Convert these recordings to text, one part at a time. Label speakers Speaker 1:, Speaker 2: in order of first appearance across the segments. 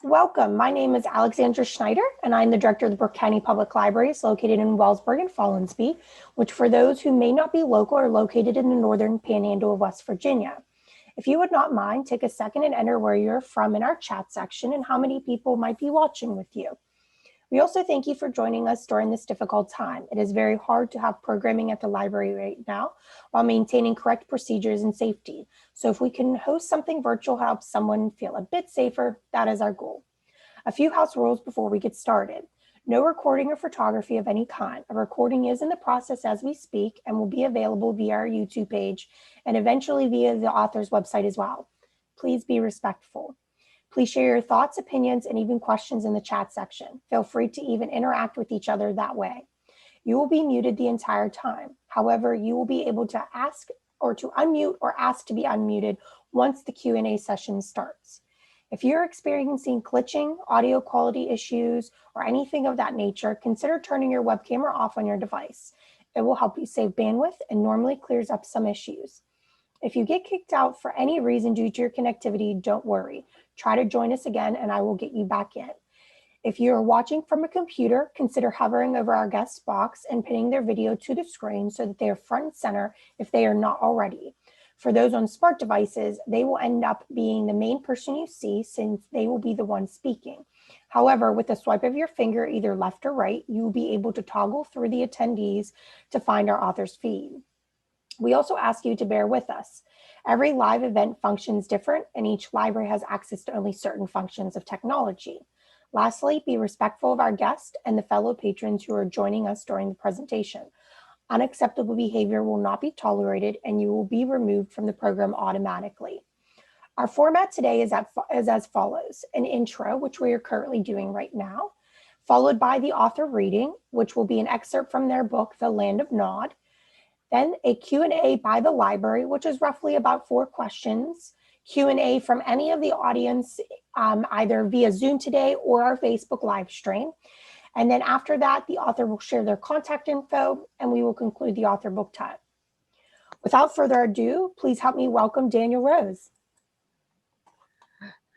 Speaker 1: Welcome. My name is Alexandra Schneider, and I'm the director of the Brooke County Public Libraries located in Wellsburg and Follansbee, which for those who may not be local are located in the northern panhandle of West Virginia. If you would not mind, take a second and enter where you're from in our chat section and how many people might be watching with you. We also thank you for joining us during this difficult time. It is very hard to have programming at the library right now while maintaining correct procedures and safety. So if we can host something virtual to help someone feel a bit safer, that is our goal. A few house rules before we get started. No recording or photography of any kind. A recording is in the process as we speak and will be available via our YouTube page and eventually via the author's website as well. Please be respectful. Please share your thoughts, opinions, and even questions in the chat section. Feel free to even interact with each other that way. You will be muted the entire time. However, you will be able to ask or to unmute or ask to be unmuted once the Q&A session starts. If you're experiencing glitching, audio quality issues, or anything of that nature, consider turning your web camera off on your device. It will help you save bandwidth and normally clears up some issues. If you get kicked out for any reason due to your connectivity, don't worry. Try to join us again and I will get you back in. If you're watching from a computer, consider hovering over our guest box and pinning their video to the screen so that they are front and center if they are not already. For those on smart devices, they will end up being the main person you see since they will be the one speaking. However, with a swipe of your finger, either left or right, you will be able to toggle through the attendees to find our author's feed. We also ask you to bear with us. Every live event functions different and each library has access to only certain functions of technology. Lastly, be respectful of our guests and the fellow patrons who are joining us during the presentation. Unacceptable behavior will not be tolerated and you will be removed from the program automatically. Our format today is as follows: an intro, which we are currently doing right now, followed by the author reading, which will be an excerpt from their book, The Land of Nod. Then a Q&A by the library, which is roughly about 4 questions. Q&A from any of the audience, either via Zoom today or our Facebook live stream. And then after that, the author will share their contact info and we will conclude the author book time. Without further ado, please help me welcome Daniel Rose.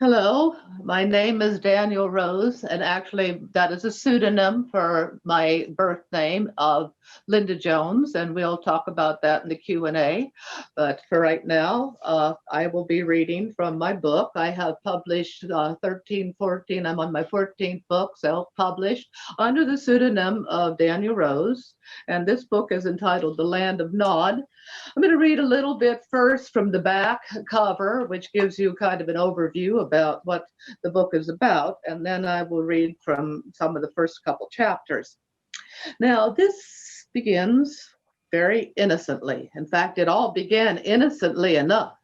Speaker 2: Hello, my name is Daniel Rose, and actually that is a pseudonym for my birth name of Linda Jones, and we'll talk about that in the Q&A. But for right now, I will be reading from my book. I have published 14, I'm on my 14th book, self-published, under the pseudonym of Daniel Rose, and this book is entitled The Land of Nod. I'm going to read a little bit first from the back cover, which gives you kind of an overview about what the book is about, and then I will read from some of the first couple chapters. Now, this begins very innocently. In fact, it all began innocently enough.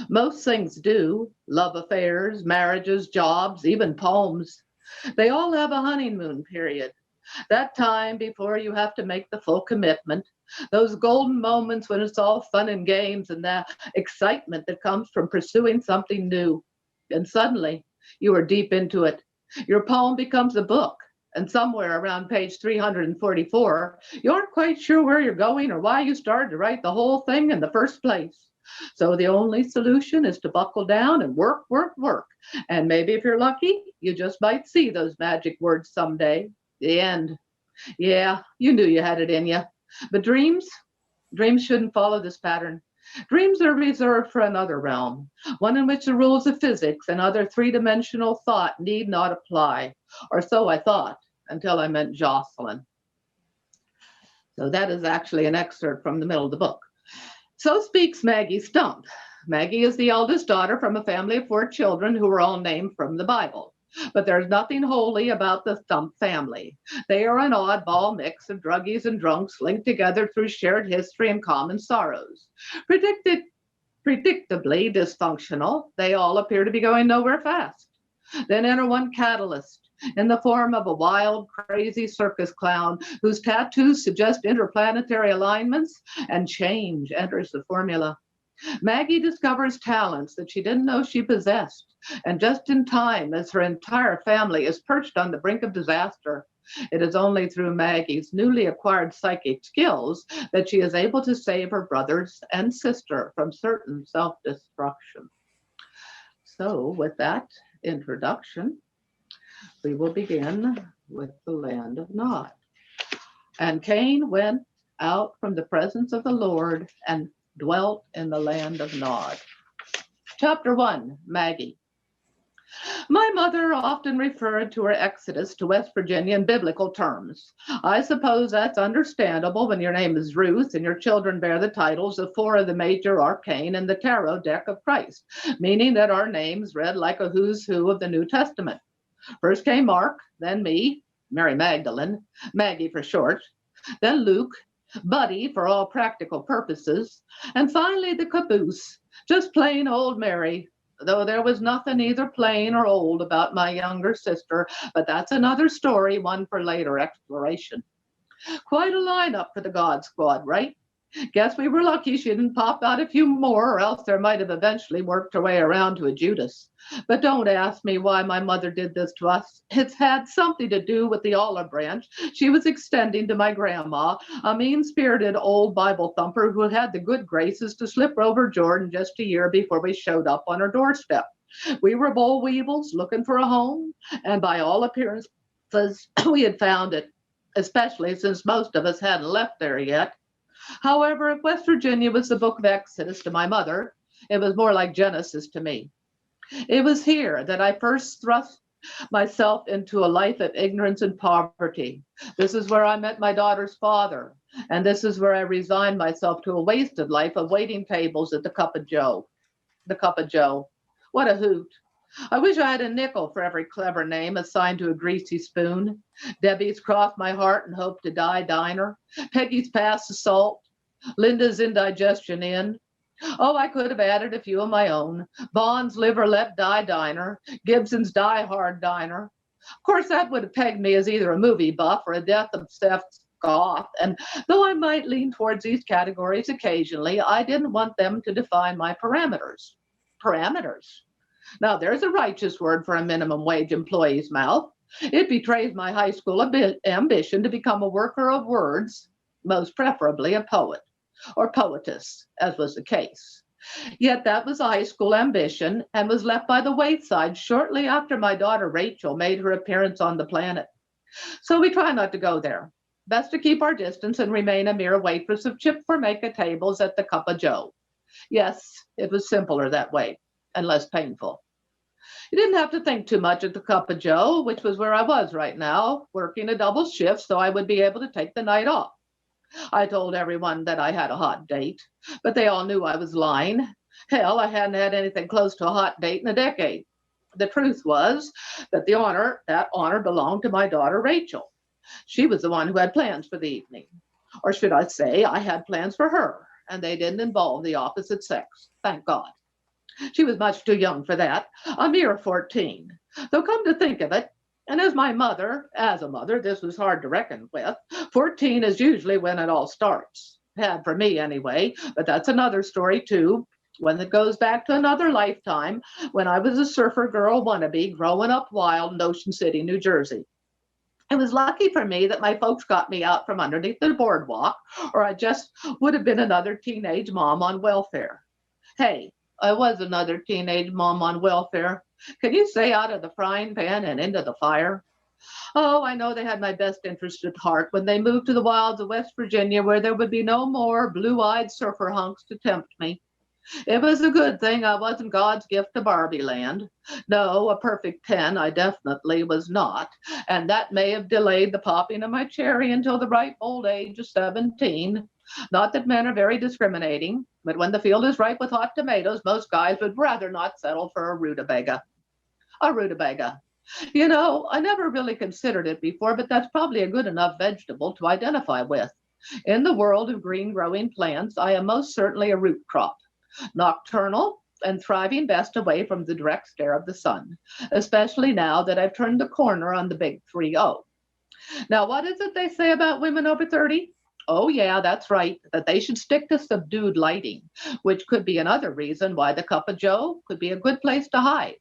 Speaker 2: Most things do: love affairs, marriages, jobs, even poems. They all have a honeymoon period. That time before you have to make the full commitment, those golden moments when it's all fun and games and that excitement that comes from pursuing something new. And suddenly you are deep into it. Your poem becomes a book, and somewhere around page 344, you aren't quite sure where you're going or why you started to write the whole thing in the first place. So the only solution is to buckle down and work, work, work. And maybe if you're lucky, you just might see those magic words someday. The end. Yeah, you knew you had it in you. But dreams shouldn't follow this pattern. Dreams are reserved for another realm, one in which the rules of physics and other three-dimensional thought need not apply. Or so I thought, until I met Jocelyn. So that is actually an excerpt from the middle of the book. So speaks Maggie Stump. Maggie is the eldest daughter from a family of 4 children who were all named from the Bible. But there's nothing holy about the Stump family. They are an oddball mix of druggies and drunks linked together through shared history and common sorrows. Predictably dysfunctional, they all appear to be going nowhere fast. Then enter one catalyst in the form of a wild, crazy circus clown whose tattoos suggest interplanetary alignments, and change enters the formula. Maggie discovers talents that she didn't know she possessed, and just in time as her entire family is perched on the brink of disaster. It is only through Maggie's newly acquired psychic skills that she is able to save her brothers and sister from certain self-destruction. So with that introduction, we will begin with the land of Nod. And Cain went out from the presence of the Lord and dwelt in the land of Nod. Chapter 1, Maggie. My mother often referred to her exodus to West Virginia in biblical terms. I suppose that's understandable when your name is Ruth and your children bear the titles of four of the major arcane in the tarot deck of Christ, meaning that our names read like a who's who of the New Testament. First came Mark, then me, Mary Magdalene, Maggie for short, then Luke, Buddy for all practical purposes, and finally the caboose, just plain old Mary, though there was nothing either plain or old about my younger sister, but that's another story, one for later exploration. Quite a lineup for the God Squad, right? Guess we were lucky she didn't pop out a few more, or else there might have eventually worked her way around to a Judas. But don't ask me why my mother did this to us. It's had something to do with the olive branch she was extending to my grandma, a mean-spirited old Bible thumper who had the good graces to slip over Jordan just a year before we showed up on her doorstep. We were boll weevils looking for a home, and by all appearances, we had found it, especially since most of us hadn't left there yet. However, if West Virginia was the book of Exodus to my mother, it was more like Genesis to me. It was here that I first thrust myself into a life of ignorance and poverty. This is where I met my daughter's father, and this is where I resigned myself to a wasted life of waiting tables at the Cup of Joe. The Cup of Joe. What a hoot. I wish I had a nickel for every clever name assigned to a greasy spoon. Debbie's Cross My Heart and Hope to Die Diner. Peggy's Pass the Salt. Linda's Indigestion Inn. Oh, I could have added a few of my own. Bond's Liver Let Die Diner. Gibson's Die Hard Diner. Of course, that would have pegged me as either a movie buff or a death-obsessed goth. And though I might lean towards these categories occasionally, I didn't want them to define my parameters. Parameters. Now, there's a righteous word for a minimum wage employee's mouth. It betrays my high school ambition to become a worker of words, most preferably a poet or poetess, as was the case. Yet that was a high school ambition and was left by the wayside shortly after my daughter Rachel made her appearance on the planet. So we try not to go there. Best to keep our distance and remain a mere waitress of chip formica tables at the Cup of Joe. Yes, it was simpler that way and less painful. You didn't have to think too much at the Cup of Joe, which was where I was right now, working a double shift so I would be able to take the night off. I told everyone that I had a hot date, but they all knew I was lying. Hell, I hadn't had anything close to a hot date in a decade. The truth was that that honor belonged to my daughter, Rachel. She was the one who had plans for the evening. Or should I say, I had plans for her, and they didn't involve the opposite sex, thank God. She was much too young for that, a mere 14. Though come to think of it, and as a mother, this was hard to reckon with. 14 is usually when it all starts. Had for me anyway, but that's another story too. One that goes back to another lifetime when I was a surfer girl wannabe growing up wild in Ocean City, New Jersey. It was lucky for me that my folks got me out from underneath the boardwalk, or I just would have been another teenage mom on welfare. Hey, I was another teenage mom on welfare. Can you say out of the frying pan and into the fire? Oh, I know they had my best interest at heart when they moved to the wilds of West Virginia, where there would be no more blue-eyed surfer hunks to tempt me. It was a good thing I wasn't God's gift to Barbie land. No, a perfect 10 I definitely was not, and that may have delayed the popping of my cherry until the ripe old age of 17. Not that men are very discriminating, but when the field is ripe with hot tomatoes, most guys would rather not settle for a rutabaga. A rutabaga. You know, I never really considered it before, but that's probably a good enough vegetable to identify with. In the world of green growing plants, I am most certainly a root crop. Nocturnal and thriving best away from the direct stare of the sun, especially now that I've turned the corner on the big 3-0. Now, what is it they say about women over 30? Oh, yeah, that's right, that they should stick to subdued lighting, which could be another reason why the Cup of Joe could be a good place to hide.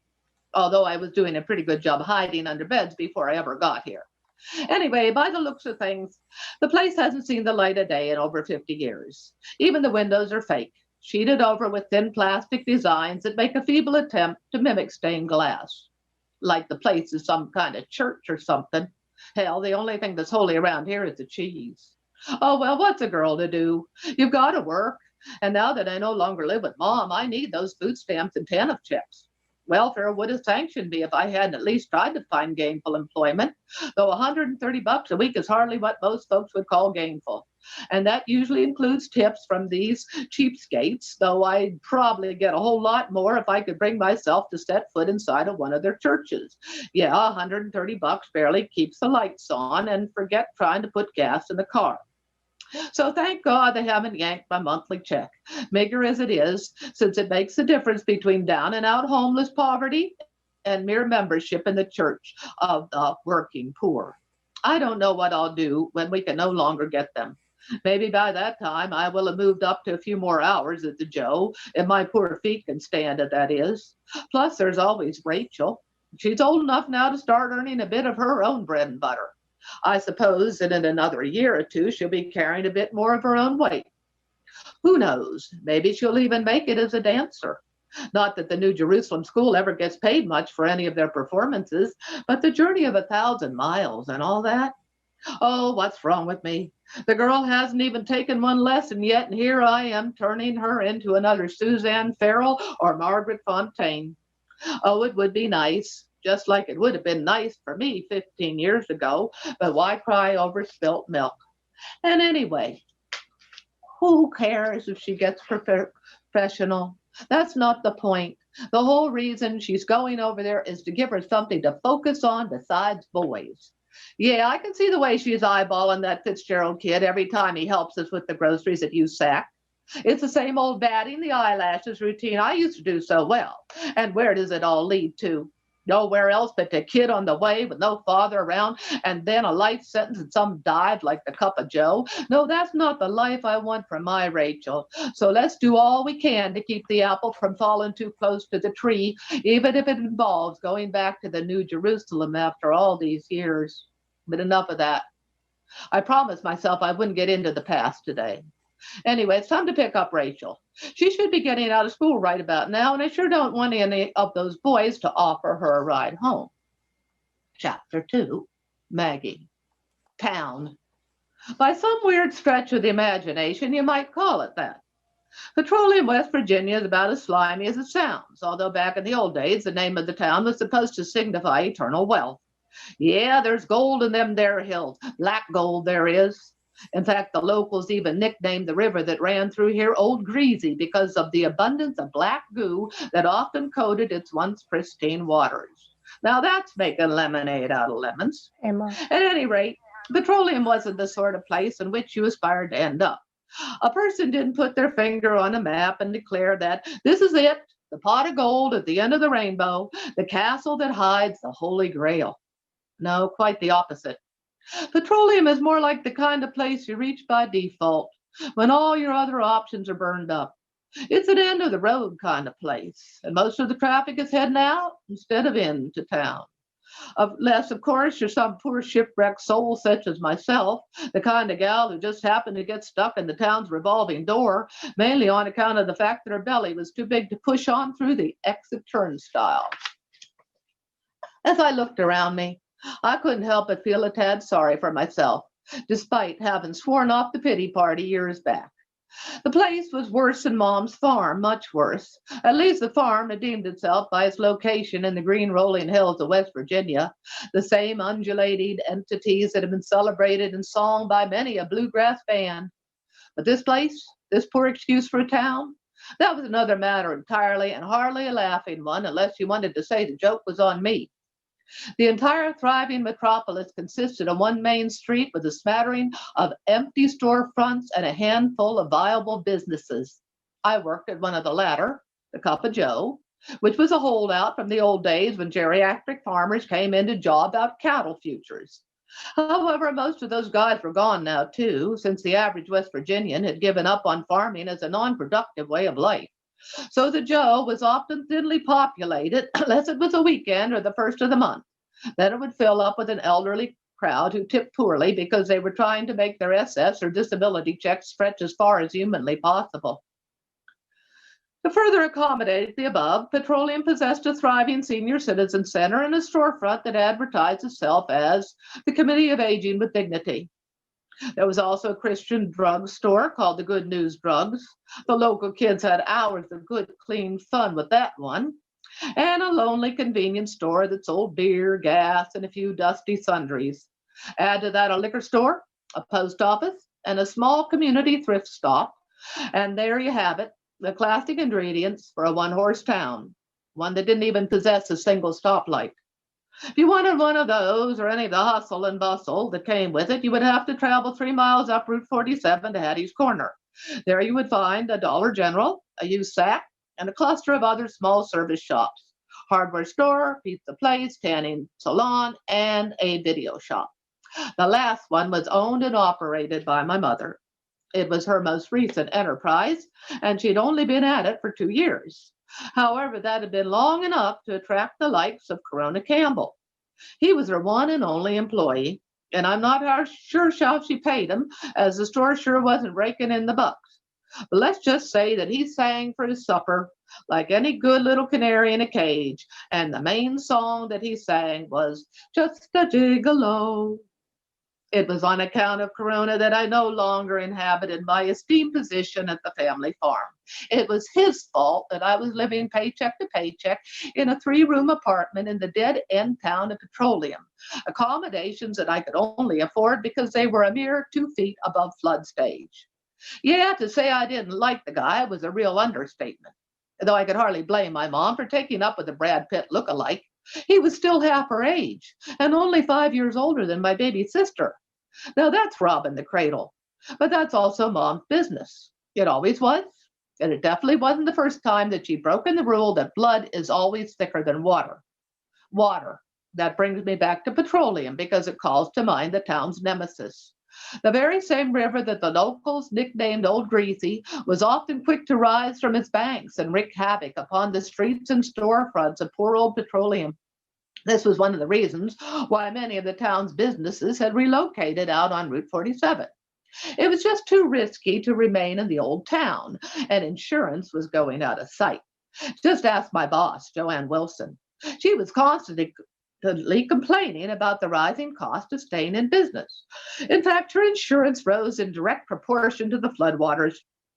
Speaker 2: Although I was doing a pretty good job hiding under beds before I ever got here. Anyway, by the looks of things, the place hasn't seen the light of day in over 50 years. Even the windows are fake. sheeted over with thin plastic designs that make a feeble attempt to mimic stained glass, like the place is some kind of church or something. Hell, the only thing that's holy around here is the cheese. Oh, well, what's a girl to do? You've got to work. And now that I no longer live with Mom, I need those food stamps and TANF checks. Welfare would have sanctioned me if I hadn't at least tried to find gainful employment, though $130 a week is hardly what most folks would call gainful. And that usually includes tips from these cheapskates, though I'd probably get a whole lot more if I could bring myself to set foot inside of one of their churches. Yeah, $130 barely keeps the lights on, and forget trying to put gas in the car. So thank God they haven't yanked my monthly check, meager as it is, since it makes the difference between down and out homeless poverty and mere membership in the church of the working poor. I don't know what I'll do when we can no longer get them. Maybe by that time I will have moved up to a few more hours at the Joe, if my poor feet can stand it, that is. Plus, there's always Rachel. She's old enough now to start earning a bit of her own bread and butter. I suppose that in another year or two, she'll be carrying a bit more of her own weight. Who knows? Maybe she'll even make it as a dancer. Not that the New Jerusalem School ever gets paid much for any of their performances, but the journey of 1,000 miles and all that. Oh, what's wrong with me? The girl hasn't even taken one lesson yet, and here I am turning her into another Suzanne Farrell or Margaret Fontaine. Oh, it would be nice, just like it would have been nice for me 15 years ago, but why cry over spilt milk? And anyway, who cares if she gets professional? That's not the point. The whole reason she's going over there is to give her something to focus on besides boys. Yeah, I can see the way she's eyeballing that Fitzgerald kid every time he helps us with the groceries at USAC. It's the same old batting the eyelashes routine I used to do so well. And where does it all lead to? Nowhere else but to kid on the way with no father around, and then a life sentence in some dive like the Cup of Joe. No, that's not the life I want for my Rachel. So let's do all we can to keep the apple from falling too close to the tree, even if it involves going back to the New Jerusalem after all these years. But enough of that. I promised myself I wouldn't get into the past today. Anyway, it's time to pick up Rachel. She should be getting out of school right about now, and I sure don't want any of those boys to offer her a ride home. Chapter 2, Maggie. Town. By some weird stretch of the imagination, you might call it that. Petroleum, West Virginia is about as slimy as it sounds, although back in the old days, the name of the town was supposed to signify eternal wealth. Yeah, there's gold in them there hills, black gold there is. In fact, the locals even nicknamed the river that ran through here Old Greasy because of the abundance of black goo that often coated its once pristine waters. Now that's making lemonade out of lemons.
Speaker 1: Emma.
Speaker 2: At any rate, petroleum wasn't the sort of place in which you aspired to end up. A person didn't put their finger on a map and declare that this is it, the pot of gold at the end of the rainbow, the castle that hides the Holy Grail. No, quite the opposite. Petroleum is more like the kind of place you reach by default when all your other options are burned up. It's an end of the road kind of place, and most of the traffic is heading out instead of into town. Unless, of course, you're some poor shipwrecked soul such as myself, the kind of gal who just happened to get stuck in the town's revolving door, mainly on account of the fact that her belly was too big to push on through the exit turnstile. As I looked around me, I couldn't help but feel a tad sorry for myself, despite having sworn off the pity party years back. The place was worse than Mom's farm, much worse. At least the farm redeemed itself by its location in the green rolling hills of West Virginia, the same undulating entities that have been celebrated in song by many a bluegrass band. But this place, this poor excuse for a town, that was another matter entirely, and hardly a laughing one, unless you wanted to say the joke was on me. The entire thriving metropolis consisted of one main street with a smattering of empty storefronts and a handful of viable businesses. I worked at one of the latter, the Cup of Joe, which was a holdout from the old days when geriatric farmers came in to job out cattle futures. However, most of those guys were gone now, too, since the average West Virginian had given up on farming as a non-productive way of life. So the Joe was often thinly populated, unless it was a weekend or the first of the month. Then it would fill up with an elderly crowd who tipped poorly because they were trying to make their SS or disability checks stretch as far as humanly possible. To further accommodate the above, Petroleum possessed a thriving senior citizen center and a storefront that advertised itself as the Committee of Aging with Dignity. There was also a Christian drug store called the Good News Drugs. The local kids had hours of good, clean fun with that one. And a lonely convenience store that sold beer, gas, and a few dusty sundries. Add to that a liquor store, a post office, and a small community thrift stop. And there you have it, the classic ingredients for a one-horse town, one that didn't even possess a single stoplight. If you wanted one of those or any of the hustle and bustle that came with it, you would have to travel 3 miles up Route 47 to Hattie's Corner. There you would find a Dollar General, a used sack, and a cluster of other small service shops, hardware store, pizza place, tanning salon, and a video shop. The last one was owned and operated by my mother. It was her most recent enterprise, and she'd only been at it for 2 years. However, that had been long enough to attract the likes of Corona Campbell. He was her one and only employee, and I'm not sure how she paid him, as the store sure wasn't raking in the bucks. But let's just say that he sang for his supper like any good little canary in a cage, and the main song that he sang was Just a Gigolo. It was on account of Corona that I no longer inhabited my esteemed position at the family farm. It was his fault that I was living paycheck to paycheck in a 3-room apartment in the dead end town of Petroleum, accommodations that I could only afford because they were a mere 2 feet above flood stage. Yeah, to say I didn't like the guy was a real understatement, though I could hardly blame my mom for taking up with a Brad Pitt look-alike. He was still half her age and only 5 years older than my baby sister. Now that's robbing the cradle, but that's also Mom's business. It always was, and it definitely wasn't the first time that she'd broken the rule that blood is always thicker than water. Water. That brings me back to Petroleum because it calls to mind the town's nemesis. The very same river that the locals nicknamed Old Greasy was often quick to rise from its banks and wreak havoc upon the streets and storefronts of poor old Petroleum. This was one of the reasons why many of the town's businesses had relocated out on Route 47. It was just too risky to remain in the old town, and insurance was going out of sight. Just ask my boss, Joanne Wilson. She was constantly complaining about the rising cost of staying in business. In fact, her insurance rose in direct proportion to the floodwaters.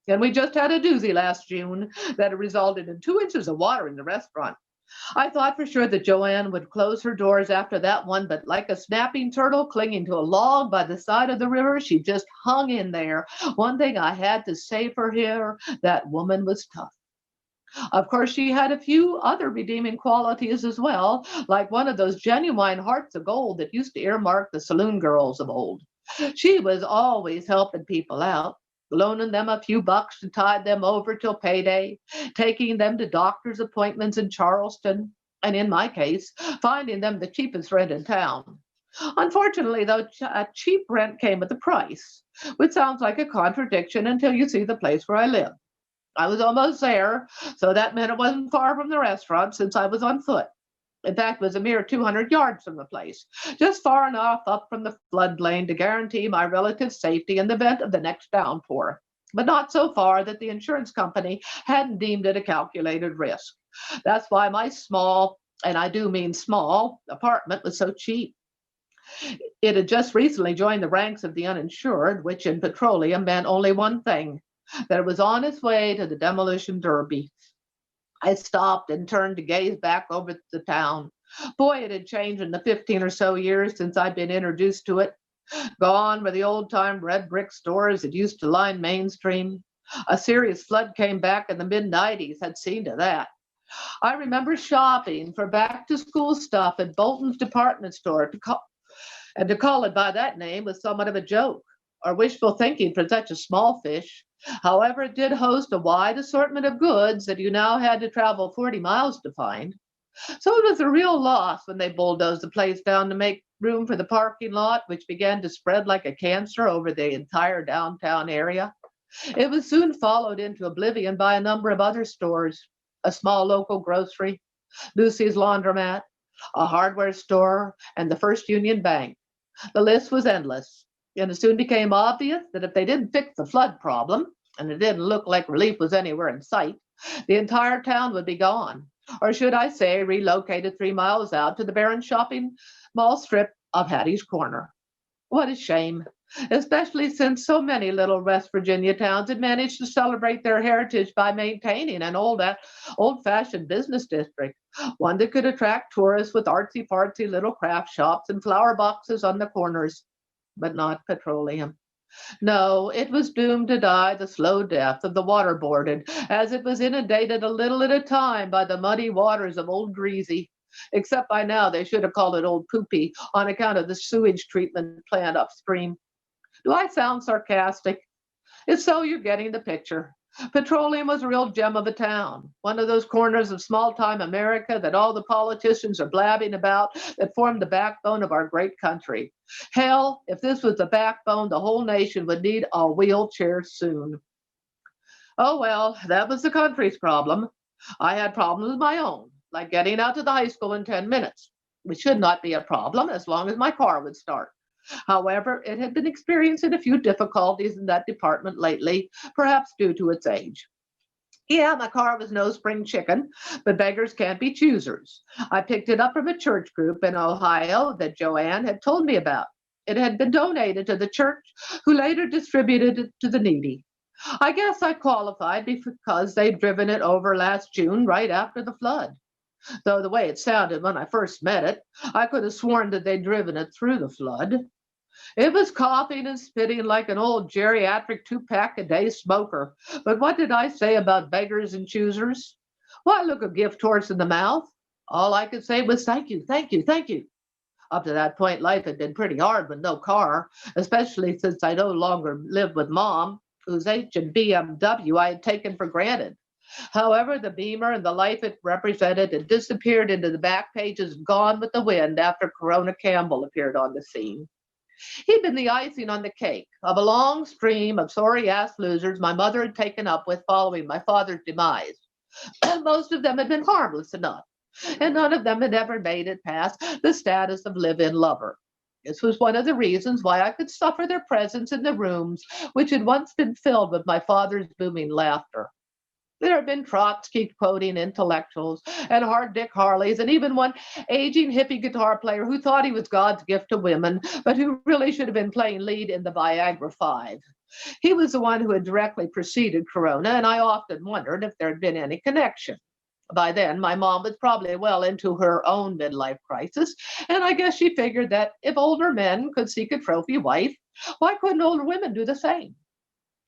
Speaker 2: And we just had a doozy last June that resulted in 2 inches of water in the restaurant. I thought for sure that Joanne would close her doors after that one, but like a snapping turtle clinging to a log by the side of the river, she just hung in there. One thing I had to say for her, that woman was tough. Of course, she had a few other redeeming qualities as well, like one of those genuine hearts of gold that used to earmark the saloon girls of old. She was always helping people out, loaning them a few bucks to tide them over till payday, taking them to doctor's appointments in Charleston, and in my case, finding them the cheapest rent in town. Unfortunately, though, a cheap rent came with a price, which sounds like a contradiction until you see the place where I live. I was almost there, so that meant it wasn't far from the restaurant since I was on foot. In fact, it was a mere 200 yards from the place, just far enough up from the floodplain to guarantee my relative's safety in the event of the next downpour, but not so far that the insurance company hadn't deemed it a calculated risk. That's why my small, and I do mean small, apartment was so cheap. It had just recently joined the ranks of the uninsured, which in Petroleum meant only one thing, that it was on its way to the demolition derby. I stopped and turned to gaze back over the town. Boy, it had changed in the 15 or so years since I'd been introduced to it. Gone were the old-time red brick stores that used to line Main Street. A serious flood came back in the mid-90s, had seen to that. I remember shopping for back-to-school stuff at Bolton's department store, and to call it by that name was somewhat of a joke, or wishful thinking for such a small fish. However, it did host a wide assortment of goods that you now had to travel 40 miles to find. So it was a real loss when they bulldozed the place down to make room for the parking lot, which began to spread like a cancer over the entire downtown area. It was soon followed into oblivion by a number of other stores, a small local grocery, Lucy's laundromat, a hardware store, and the First Union Bank. The list was endless, and it soon became obvious that if they didn't fix the flood problem, and it didn't look like relief was anywhere in sight, The entire town would be gone, or should I say, relocated 3 miles out to the barren shopping mall strip of Hattie's Corner. What a shame, especially since so many little West Virginia towns had managed to celebrate their heritage by maintaining an old-fashioned business district, one that could attract tourists with artsy-fartsy little craft shops and flower boxes on the corners, but not petroleum. No, it was doomed to die the slow death of the waterboarded, as it was inundated a little at a time by the muddy waters of Old Greasy. Except by now they should have called it Old Poopy on account of the sewage treatment plant upstream. Do I sound sarcastic? If so, you're getting the picture. Petroleum was a real gem of a town, one of those corners of small-time America that all the politicians are blabbing about that formed the backbone of our great country. Hell, if this was the backbone, the whole nation would need a wheelchair soon. Oh well, that was the country's problem. I had problems of my own, like getting out to the high school in 10 minutes, which should not be a problem as long as my car would start. However, it had been experiencing a few difficulties in that department lately, perhaps due to its age. Yeah, my car was no spring chicken, but beggars can't be choosers. I picked it up from a church group in Ohio that Joanne had told me about. It had been donated to the church, who later distributed it to the needy. I guess I qualified because they'd driven it over last June, right after the flood. Though the way it sounded when I first met it, I could have sworn that they'd driven it through the flood. It was coughing and spitting like an old geriatric 2-pack-a-day smoker. But what did I say about beggars and choosers? Why, look a gift horse in the mouth. All I could say was thank you, thank you, thank you. Up to that point, life had been pretty hard with no car, especially since I no longer lived with Mom, whose H and BMW I had taken for granted. However, the Beamer and the life it represented had disappeared into the back pages, gone with the wind after Corona Campbell appeared on the scene. He'd been the icing on the cake of a long stream of sorry-ass losers my mother had taken up with following my father's demise. Most of them had been harmless enough, and none of them had ever made it past the status of live-in lover. This was one of the reasons why I could suffer their presence in the rooms which had once been filled with my father's booming laughter. There had been Trotsky quoting intellectuals and hard Dick Harleys, and even one aging hippie guitar player who thought he was God's gift to women, but who really should have been playing lead in the Viagra 5. He was the one who had directly preceded Corona, and I often wondered if there had been any connection. By then, my mom was probably well into her own midlife crisis, and I guess she figured that if older men could seek a trophy wife, why couldn't older women do the same?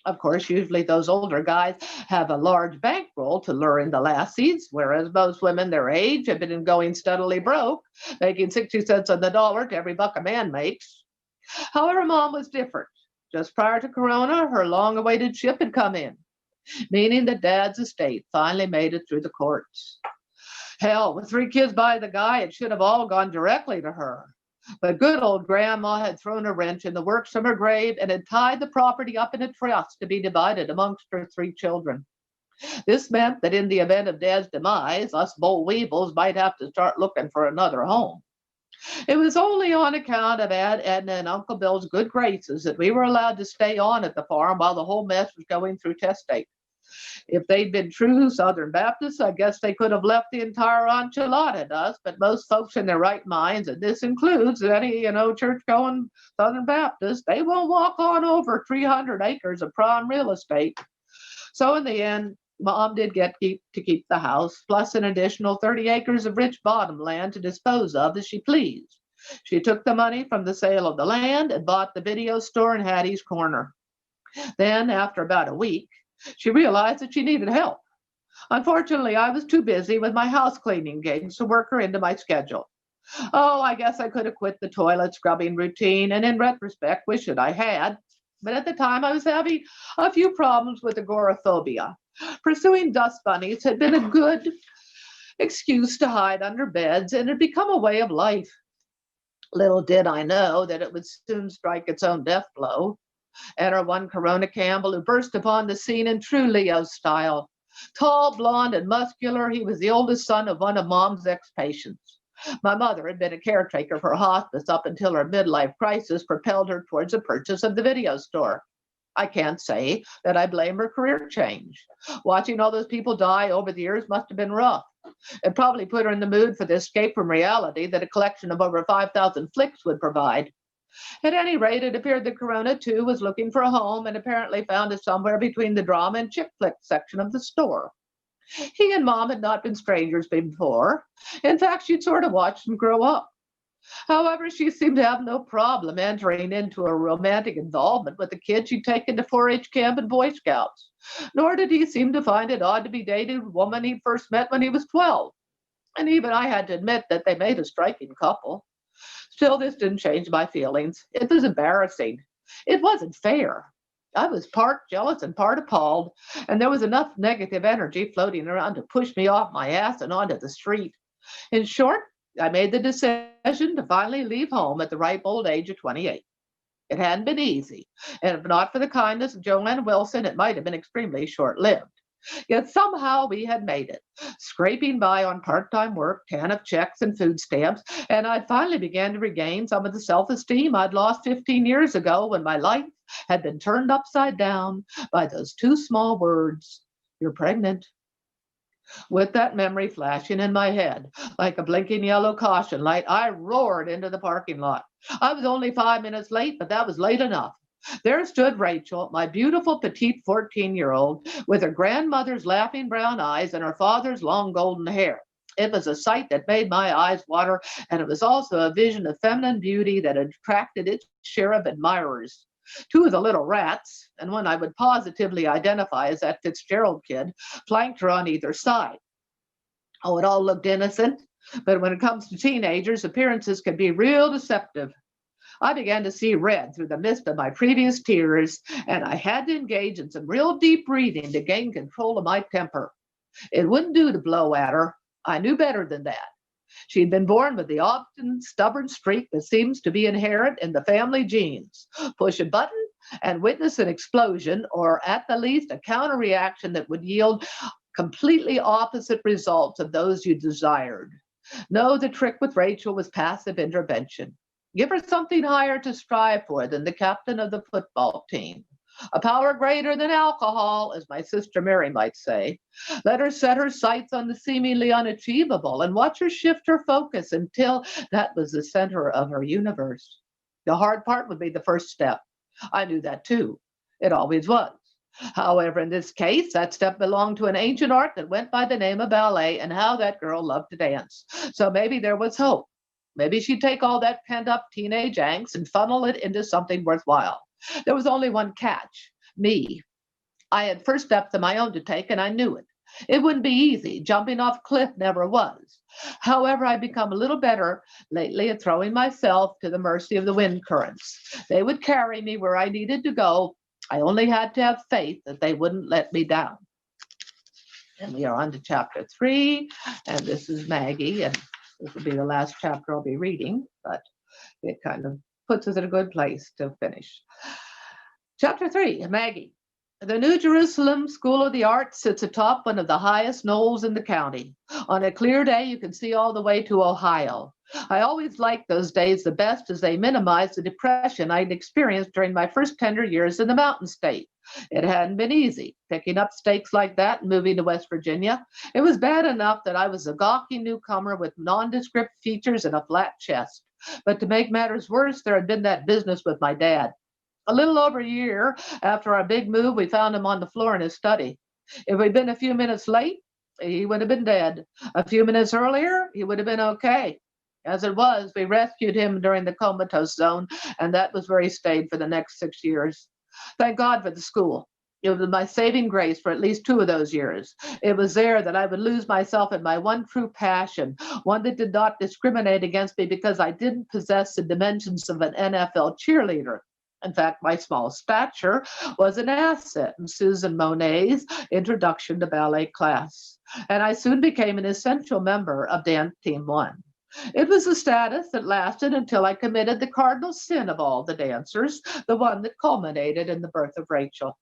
Speaker 2: Of course, usually those older guys have a large bankroll to lure in the lassies, whereas most women their age have been going steadily broke, making 60 cents on the dollar to every buck a man makes. However, Mom was different. Just prior to Corona, her long-awaited ship had come in, meaning that Dad's estate finally made it through the courts. Hell, with 3 kids by the guy, it should have all gone directly to her. But good old Grandma had thrown a wrench in the works of her grave and had tied the property up in a trust to be divided amongst her 3 children. This meant that in the event of Dad's demise, us boll weevils might have to start looking for another home. It was only on account of Aunt Edna and Uncle Bill's good graces that we were allowed to stay on at the farm while the whole mess was going through testate. If they'd been true Southern Baptists, I guess they could have left the entire enchilada to us, but most folks in their right minds, and this includes any, church-going Southern Baptists, they won't walk on over 300 acres of prime real estate. So in the end, Mom did get to keep the house, plus an additional 30 acres of rich bottom land to dispose of as she pleased. She took the money from the sale of the land and bought the video store in Hattie's Corner. Then, after about a week, she realized that she needed help. Unfortunately, I was too busy with my house cleaning gigs to work her into my schedule. Oh, I guess I could have quit the toilet scrubbing routine, and in retrospect, wish that I had. But at the time, I was having a few problems with agoraphobia. Pursuing dust bunnies had been a good excuse to hide under beds, and had become a way of life. Little did I know that it would soon strike its own death blow. Enter one Corona Campbell, who burst upon the scene in true Leo style. Tall, blonde, and muscular, he was the oldest son of one of Mom's ex-patients. My mother had been a caretaker for hospice up until her midlife crisis propelled her towards the purchase of the video store. I can't say that I blame her career change. Watching all those people die over the years must have been rough. It probably put her in the mood for the escape from reality that a collection of over 5,000 flicks would provide. At any rate, it appeared that Corona, too, was looking for a home and apparently found it somewhere between the drama and chick flick section of the store. He and Mom had not been strangers before. In fact, she'd sort of watched them grow up. However, she seemed to have no problem entering into a romantic involvement with the kid she'd taken to 4-H camp and Boy Scouts. Nor did he seem to find it odd to be dating a woman he first met when he was 12. And even I had to admit that they made a striking couple. Still, this didn't change my feelings. It was embarrassing. It wasn't fair. I was part jealous and part appalled, and there was enough negative energy floating around to push me off my ass and onto the street. In short, I made the decision to finally leave home at the ripe old age of 28. It hadn't been easy, and if not for the kindness of Joanne Wilson, it might have been extremely short-lived. Yet somehow we had made it, scraping by on part-time work, TANF checks and food stamps, and I finally began to regain some of the self-esteem I'd lost 15 years ago when my life had been turned upside down by those two small words, "You're pregnant." With that memory flashing in my head like a blinking yellow caution light, I roared into the parking lot. I was only 5 minutes late, but that was late enough. There stood Rachel, my beautiful petite 14-year-old, with her grandmother's laughing brown eyes and her father's long golden hair. It was a sight that made my eyes water, and it was also a vision of feminine beauty that attracted its share of admirers. Two of the little rats, and one I would positively identify as that Fitzgerald kid, flanked her on either side. Oh, it all looked innocent, but when it comes to teenagers, appearances can be real deceptive. I began to see red through the mist of my previous tears, and I had to engage in some real deep breathing to gain control of my temper. It wouldn't do to blow at her. I knew better than that. She'd been born with the often stubborn streak that seems to be inherent in the family genes. Push a button and witness an explosion, or at the least a counter reaction that would yield completely opposite results of those you desired. No, the trick with Rachel was passive intervention. Give her something higher to strive for than the captain of the football team. A power greater than alcohol, as my sister Mary might say. Let her set her sights on the seemingly unachievable and watch her shift her focus until that was the center of her universe. The hard part would be the first step. I knew that too. It always was. However, in this case, that step belonged to an ancient art that went by the name of ballet, and how that girl loved to dance. So maybe there was hope. Maybe she'd take all that pent-up teenage angst and funnel it into something worthwhile. There was only one catch, me. I had first steps of my own to take, and I knew it. It wouldn't be easy. Jumping off a cliff never was. However, I'd become a little better lately at throwing myself to the mercy of the wind currents. They would carry me where I needed to go. I only had to have faith that they wouldn't let me down. And we are on to chapter 3, and this is Maggie, and this will be the last chapter I'll be reading, but it kind of puts us in a good place to finish. Chapter 3, Maggie. The New Jerusalem School of the Arts sits atop one of the highest knolls in the county. On a clear day, you can see all the way to Ohio. I always liked those days the best as they minimized the depression I'd experienced during my first tender years in the Mountain State. It hadn't been easy, picking up stakes like that and moving to West Virginia. It was bad enough that I was a gawky newcomer with nondescript features and a flat chest. But to make matters worse, there had been that business with my dad. A little over a year after our big move, we found him on the floor in his study. If we'd been a few minutes late, he would have been dead. A few minutes earlier, he would have been okay. As it was, we rescued him during the comatose zone, and that was where he stayed for the next 6 years. Thank God for the school. It was my saving grace for at least 2 of those years. It was there that I would lose myself in my one true passion, one that did not discriminate against me because I didn't possess the dimensions of an NFL cheerleader. In fact, my small stature was an asset in Susan Monet's introduction to ballet class, and I soon became an essential member of Dance Team 1. It was a status that lasted until I committed the cardinal sin of all the dancers, the one that culminated in the birth of Rachel.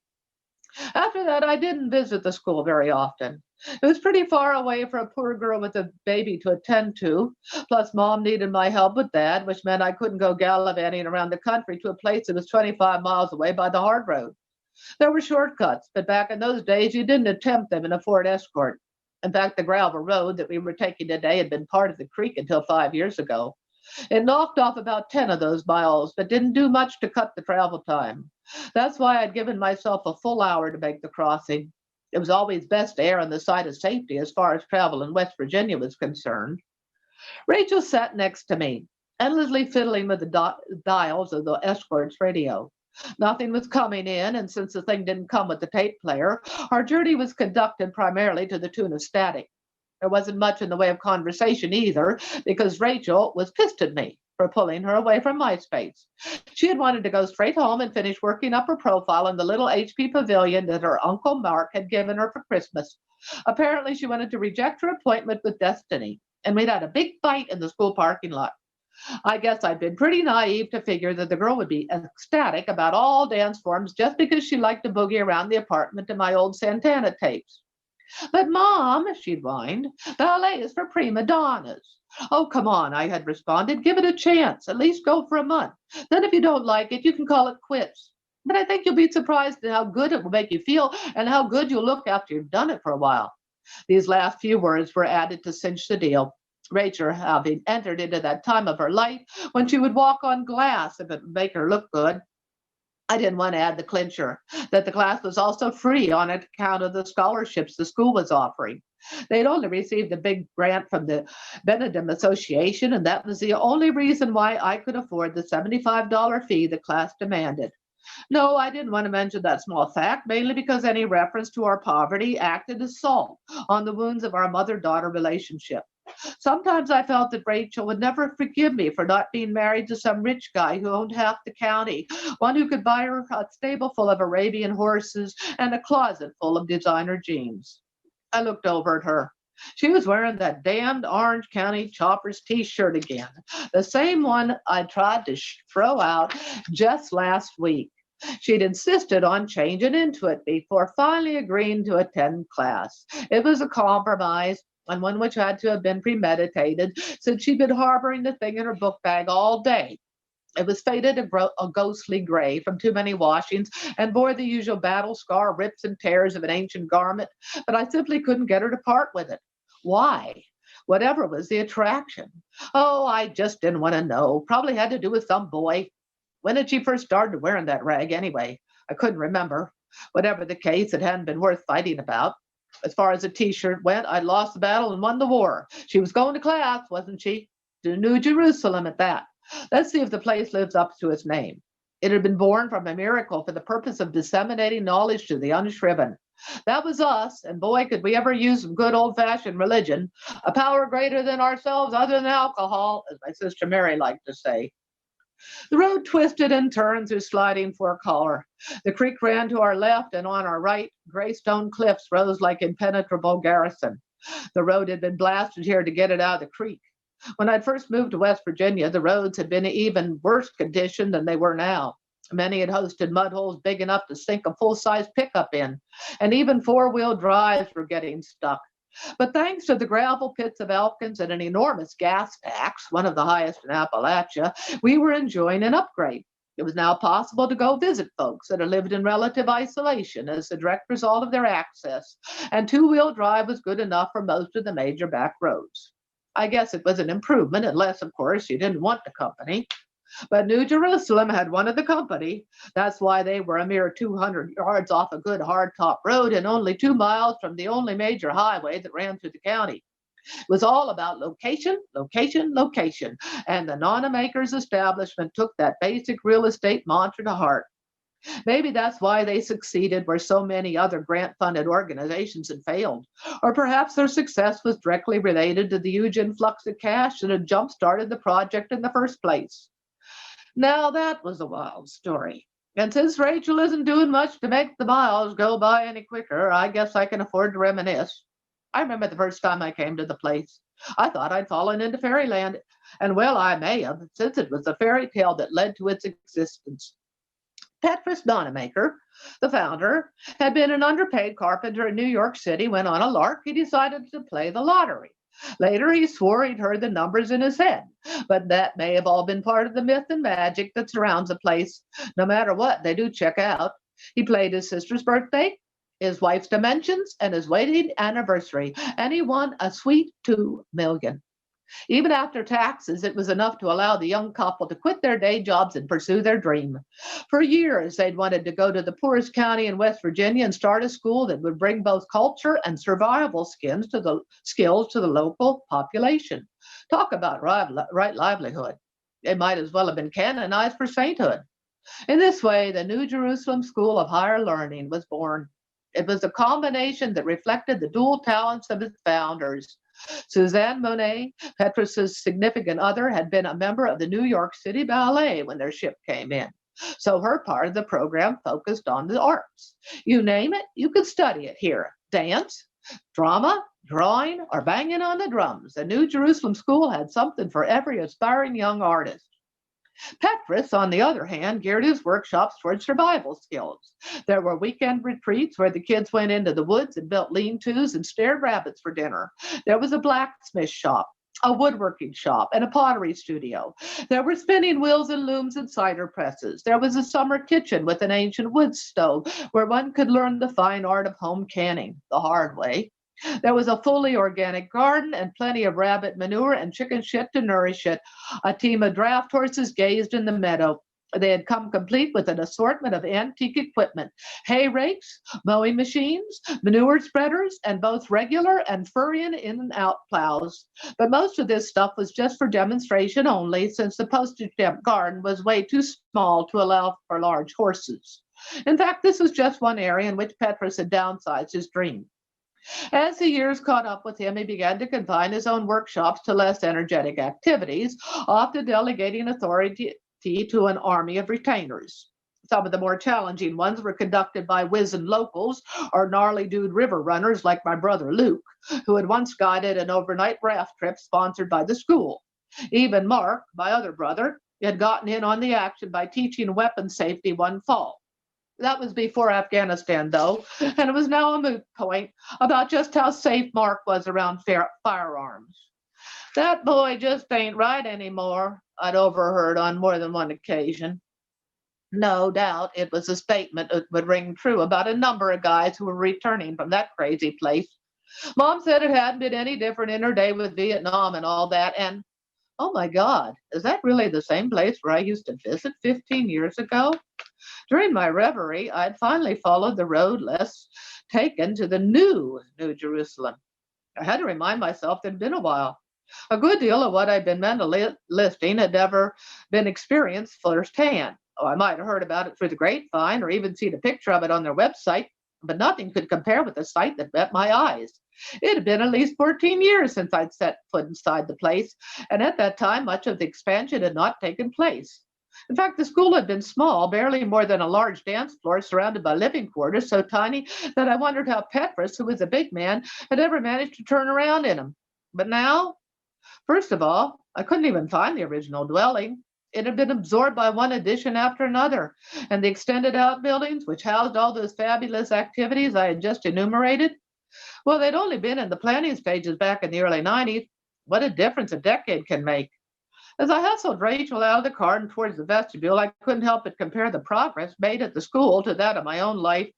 Speaker 2: After that, I didn't visit the school very often. It was pretty far away for a poor girl with a baby to attend to. Plus, Mom needed my help with Dad, which meant I couldn't go gallivanting around the country to a place that was 25 miles away by the hard road. There were shortcuts, but back in those days, you didn't attempt them in a Ford Escort. In fact, the gravel road that we were taking today had been part of the creek until 5 years ago. It knocked off about 10 of those miles, but didn't do much to cut the travel time. That's why I'd given myself a full hour to make the crossing. It was always best to err on the side of safety as far as travel in West Virginia was concerned. Rachel sat next to me, endlessly fiddling with the dials of the escort's radio. Nothing was coming in, and since the thing didn't come with the tape player, our journey was conducted primarily to the tune of static. There wasn't much in the way of conversation either, because Rachel was pissed at me for pulling her away from MySpace. She had wanted to go straight home and finish working up her profile in the little HP pavilion that her Uncle Mark had given her for Christmas. Apparently, she wanted to reject her appointment with Destiny, and we'd had a big fight in the school parking lot. I guess I'd been pretty naive to figure that the girl would be ecstatic about all dance forms just because she liked to boogie around the apartment to my old Santana tapes. But Mom, she'd whined, ballet is for prima donnas. Oh, come on, I had responded. Give it a chance. At least go for a month. Then if you don't like it, you can call it quits. But I think you'll be surprised at how good it will make you feel and how good you'll look after you've done it for a while. These last few words were added to cinch the deal. Rachel having entered into that time of her life when she would walk on glass if it would make her look good. I didn't want to add the clincher that the class was also free on account of the scholarships the school was offering. They'd only received a big grant from the Benedum Association, and that was the only reason why I could afford the $75 fee the class demanded. No, I didn't want to mention that small fact, mainly because any reference to our poverty acted as salt on the wounds of our mother-daughter relationship. Sometimes I felt that Rachel would never forgive me for not being married to some rich guy who owned half the county, one who could buy her a stable full of Arabian horses and a closet full of designer jeans. I looked over at her. She was wearing that damned Orange County Choppers t-shirt again, the same one I tried to throw out just last week. She'd insisted on changing into it before finally agreeing to attend class. It was a compromise, and one which had to have been premeditated, since she'd been harboring the thing in her book bag all day. It was faded a ghostly gray from too many washings and bore the usual battle scar rips and tears of an ancient garment, but I simply couldn't get her to part with it. Why? Whatever was the attraction? Oh, I just didn't want to know. Probably had to do with some boy. When had she first started wearing that rag anyway? I couldn't remember. Whatever the case, it hadn't been worth fighting about. As far as the t-shirt went, I'd lost the battle and won the war. She was going to class, wasn't she? To New Jerusalem at that. Let's see if the place lives up to its name. It had been born from a miracle for the purpose of disseminating knowledge to the unshriven. That was us, and boy, could we ever use some good old-fashioned religion, a power greater than ourselves other than alcohol, as my sister Mary liked to say. The road twisted and turned through sliding fork holler. The creek ran to our left, and on our right, gray stone cliffs rose like impenetrable garrison. The road had been blasted here to get it out of the creek. When I'd first moved to West Virginia, the roads had been in even worse condition than they were now. Many had hosted mud holes big enough to sink a full-size pickup in, and even four-wheel drives were getting stuck. But thanks to the gravel pits of Elkins and an enormous gas tax, one of the highest in Appalachia, we were enjoying an upgrade. It was now possible to go visit folks that had lived in relative isolation as the direct result of their access, and two-wheel drive was good enough for most of the major back roads. I guess it was an improvement, unless, of course, you didn't want the company. But New Jerusalem had one of the company. That's why they were a mere 200 yards off a good hardtop road and only 2 miles from the only major highway that ran through the county. It was all about location, location, location, and the Nana Makers establishment took that basic real estate mantra to heart. Maybe that's why they succeeded where so many other grant-funded organizations had failed. Or perhaps their success was directly related to the huge influx of cash that had jump-started the project in the first place. Now that was a wild story. And since Rachel isn't doing much to make the miles go by any quicker, I guess I can afford to reminisce. I remember the first time I came to the place. I thought I'd fallen into fairyland, and well, I may have, since it was the fairy tale that led to its existence. Petrus Donamaker, the founder, had been an underpaid carpenter in New York City when on a lark he decided to play the lottery. Later, he swore he'd heard the numbers in his head, but that may have all been part of the myth and magic that surrounds the place. No matter what, they do check out. He played his sister's birthday, his wife's dimensions, and his wedding anniversary, and he won a sweet 2 million. Even after taxes, it was enough to allow the young couple to quit their day jobs and pursue their dream. For years, they'd wanted to go to the poorest county in West Virginia and start a school that would bring both culture and survival skills to the local population. Talk about right livelihood. They might as well have been canonized for sainthood. In this way, the New Jerusalem School of Higher Learning was born. It was a combination that reflected the dual talents of its founders. Suzanne Monet, Petrus's significant other, had been a member of the New York City Ballet when their ship came in. So her part of the program focused on the arts. You name it, you could study it here. Dance, drama, drawing, or banging on the drums. The New Jerusalem School had something for every aspiring young artist. Petrus, on the other hand, geared his workshops toward survival skills. There were weekend retreats where the kids went into the woods and built lean-tos and snared rabbits for dinner. There was a blacksmith shop, a woodworking shop, and a pottery studio. There were spinning wheels and looms and cider presses. There was a summer kitchen with an ancient wood stove where one could learn the fine art of home canning the hard way. There was a fully organic garden and plenty of rabbit manure and chicken shit to nourish it. A team of draft horses gazed in the meadow. They had come complete with an assortment of antique equipment, hay rakes, mowing machines, manure spreaders, and both regular and furrier in and out plows. But most of this stuff was just for demonstration only, since the postage stamp garden was way too small to allow for large horses. In fact, this was just one area in which Petrus had downsized his dream. As the years caught up with him, he began to confine his own workshops to less energetic activities, often delegating authority to an army of retainers. Some of the more challenging ones were conducted by wizened locals or gnarly dude river runners like my brother Luke, who had once guided an overnight raft trip sponsored by the school. Even Mark, my other brother, had gotten in on the action by teaching weapons safety one fall. That was before Afghanistan, though, and it was now a moot point about just how safe Mark was around firearms. That boy just ain't right anymore, I'd overheard on more than one occasion. No doubt it was a statement that would ring true about a number of guys who were returning from that crazy place. Mom said it hadn't been any different in her day with Vietnam and all that, and oh my God, is that really the same place where I used to visit 15 years ago? During my reverie, I'd finally followed the road less taken to the new Jerusalem. I had to remind myself it had been a while. A good deal of what I'd been mentally listing had never been experienced firsthand. Oh, I might have heard about it through the grapevine or even seen a picture of it on their website, but nothing could compare with the sight that met my eyes. It had been at least 14 years since I'd set foot inside the place, and at that time, much of the expansion had not taken place. In fact, the school had been small, barely more than a large dance floor surrounded by living quarters, so tiny that I wondered how Petrus, who was a big man, had ever managed to turn around in them. But now, first of all, I couldn't even find the original dwelling. It had been absorbed by one addition after another, and the extended outbuildings, which housed all those fabulous activities I had just enumerated, well, they'd only been in the planning stages back in the early 90s. What a difference a decade can make. As I hustled Rachel out of the car and towards the vestibule, I couldn't help but compare the progress made at the school to that of my own life.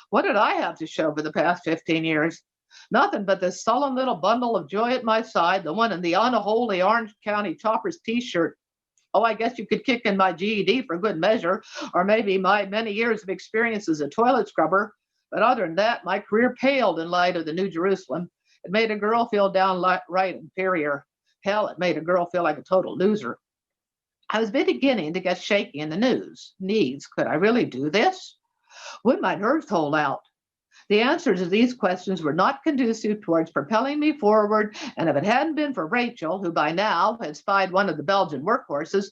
Speaker 2: What did I have to show for the past 15 years? Nothing but this sullen little bundle of joy at my side, the one in the unholy Orange County Choppers t-shirt. Oh, I guess you could kick in my GED for good measure, or maybe my many years of experience as a toilet scrubber. But other than that, my career paled in light of the New Jerusalem. It made a girl feel downright inferior. Hell, it made a girl feel like a total loser. I was beginning to get shaky in the knees. Could I really do this? Would my nerves hold out? The answers to these questions were not conducive towards propelling me forward, and if it hadn't been for Rachel, who by now had spied one of the Belgian workhorses,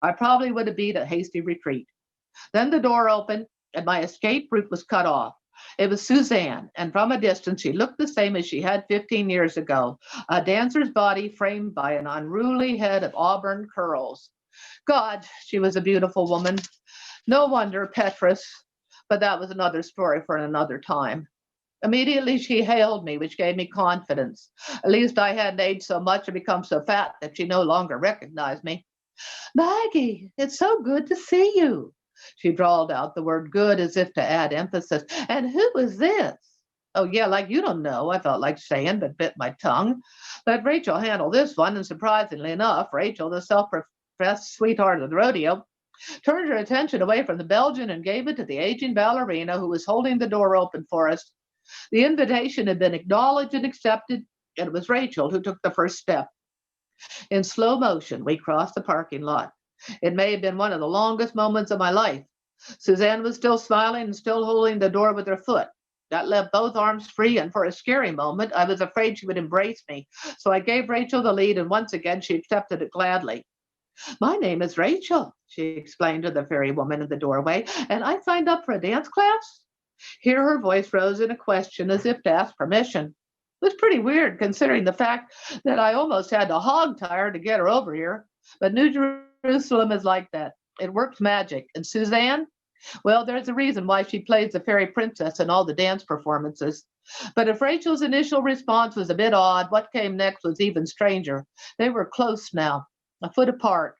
Speaker 2: I probably would have beat a hasty retreat. Then the door opened, and my escape route was cut off. It was Suzanne, and from a distance she looked the same as she had 15 years ago, a dancer's body framed by an unruly head of auburn curls. God, she was a beautiful woman. No wonder Petrus, but that was another story for another time. Immediately she hailed me, which gave me confidence. At least I hadn't aged so much and become so fat that she no longer recognized me. Maggie, it's so good to see you. She drawled out the word good as if to add emphasis. And who is this? Oh, yeah, like you don't know, I felt like saying, but bit my tongue. Let Rachel handle this one. And surprisingly enough, Rachel, the self-professed sweetheart of the rodeo, turned her attention away from the Belgian and gave it to the aging ballerina who was holding the door open for us. The invitation had been acknowledged and accepted, and it was Rachel who took the first step. In slow motion, we crossed the parking lot. It may have been one of the longest moments of my life. Suzanne was still smiling and still holding the door with her foot. That left both arms free, and for a scary moment, I was afraid she would embrace me. So I gave Rachel the lead, and once again, she accepted it gladly. My name is Rachel, she explained to the fairy woman in the doorway, and I signed up for a dance class. Here her voice rose in a question as if to ask permission. It was pretty weird considering the fact that I almost had to hog tie her to get her over here. But New Jerusalem is like that. It works magic. And Suzanne? Well, there's a reason why she plays the fairy princess in all the dance performances. But if Rachel's initial response was a bit odd, what came next was even stranger. They were close now, a foot apart.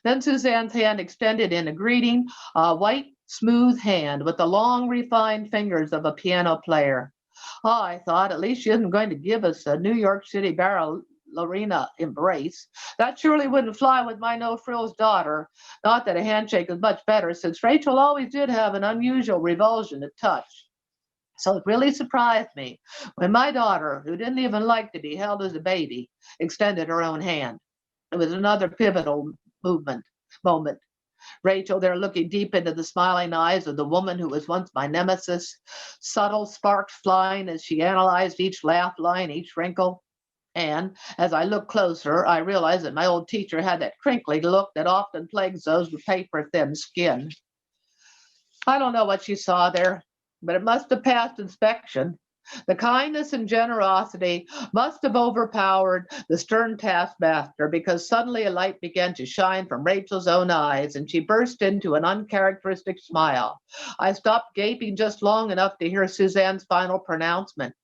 Speaker 2: Then Suzanne's hand extended in a greeting, a white, smooth hand with the long, refined fingers of a piano player. Oh, I thought, at least she isn't going to give us a New York City ballerina embrace. That surely wouldn't fly with my no-frills daughter. Not that a handshake is much better, since Rachel always did have an unusual revulsion to touch. So it really surprised me when my daughter, who didn't even like to be held as a baby, extended her own hand. It was another pivotal moment. Rachel there looking deep into the smiling eyes of the woman who was once my nemesis, subtle sparks flying as she analyzed each laugh line, each wrinkle. And as I looked closer, I realized that my old teacher had that crinkly look that often plagues those with paper-thin skin. I don't know what she saw there, but it must have passed inspection. The kindness and generosity must have overpowered the stern taskmaster, because suddenly a light began to shine from Rachel's own eyes and she burst into an uncharacteristic smile. I stopped gaping just long enough to hear Suzanne's final pronouncement.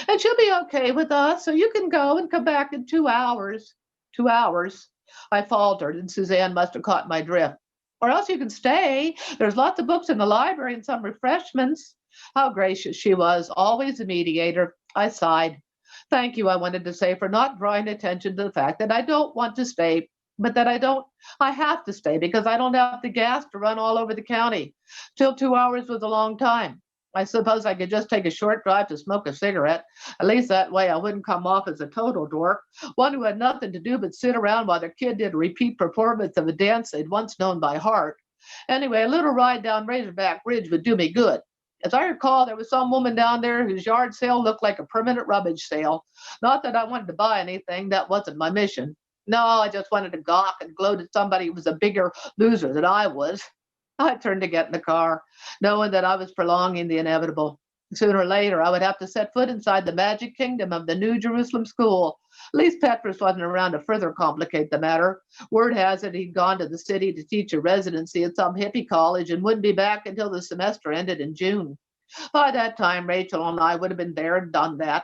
Speaker 2: And she'll be okay with us, so you can go and come back in 2 hours. 2 hours. I faltered, and Suzanne must have caught my drift. Or else you can stay. There's lots of books in the library and some refreshments. How gracious she was, always a mediator. I sighed. Thank you, I wanted to say, for not drawing attention to the fact that I don't want to stay, but that I have to stay because I don't have the gas to run all over the county. Still, 2 hours was a long time. I suppose I could just take a short drive to smoke a cigarette. At least that way I wouldn't come off as a total dork, one who had nothing to do but sit around while their kid did a repeat performance of a dance they'd once known by heart. Anyway, a little ride down Razorback Ridge would do me good. As I recall, there was some woman down there whose yard sale looked like a permanent rummage sale. Not that I wanted to buy anything, that wasn't my mission. No, I just wanted to gawk and gloat at somebody who was a bigger loser than I was. I turned to get in the car, knowing that I was prolonging the inevitable. Sooner or later, I would have to set foot inside the magic kingdom of the New Jerusalem school. At least Petrus wasn't around to further complicate the matter. Word has it he'd gone to the city to teach a residency at some hippie college and wouldn't be back until the semester ended in June. By that time, Rachel and I would have been there and done that.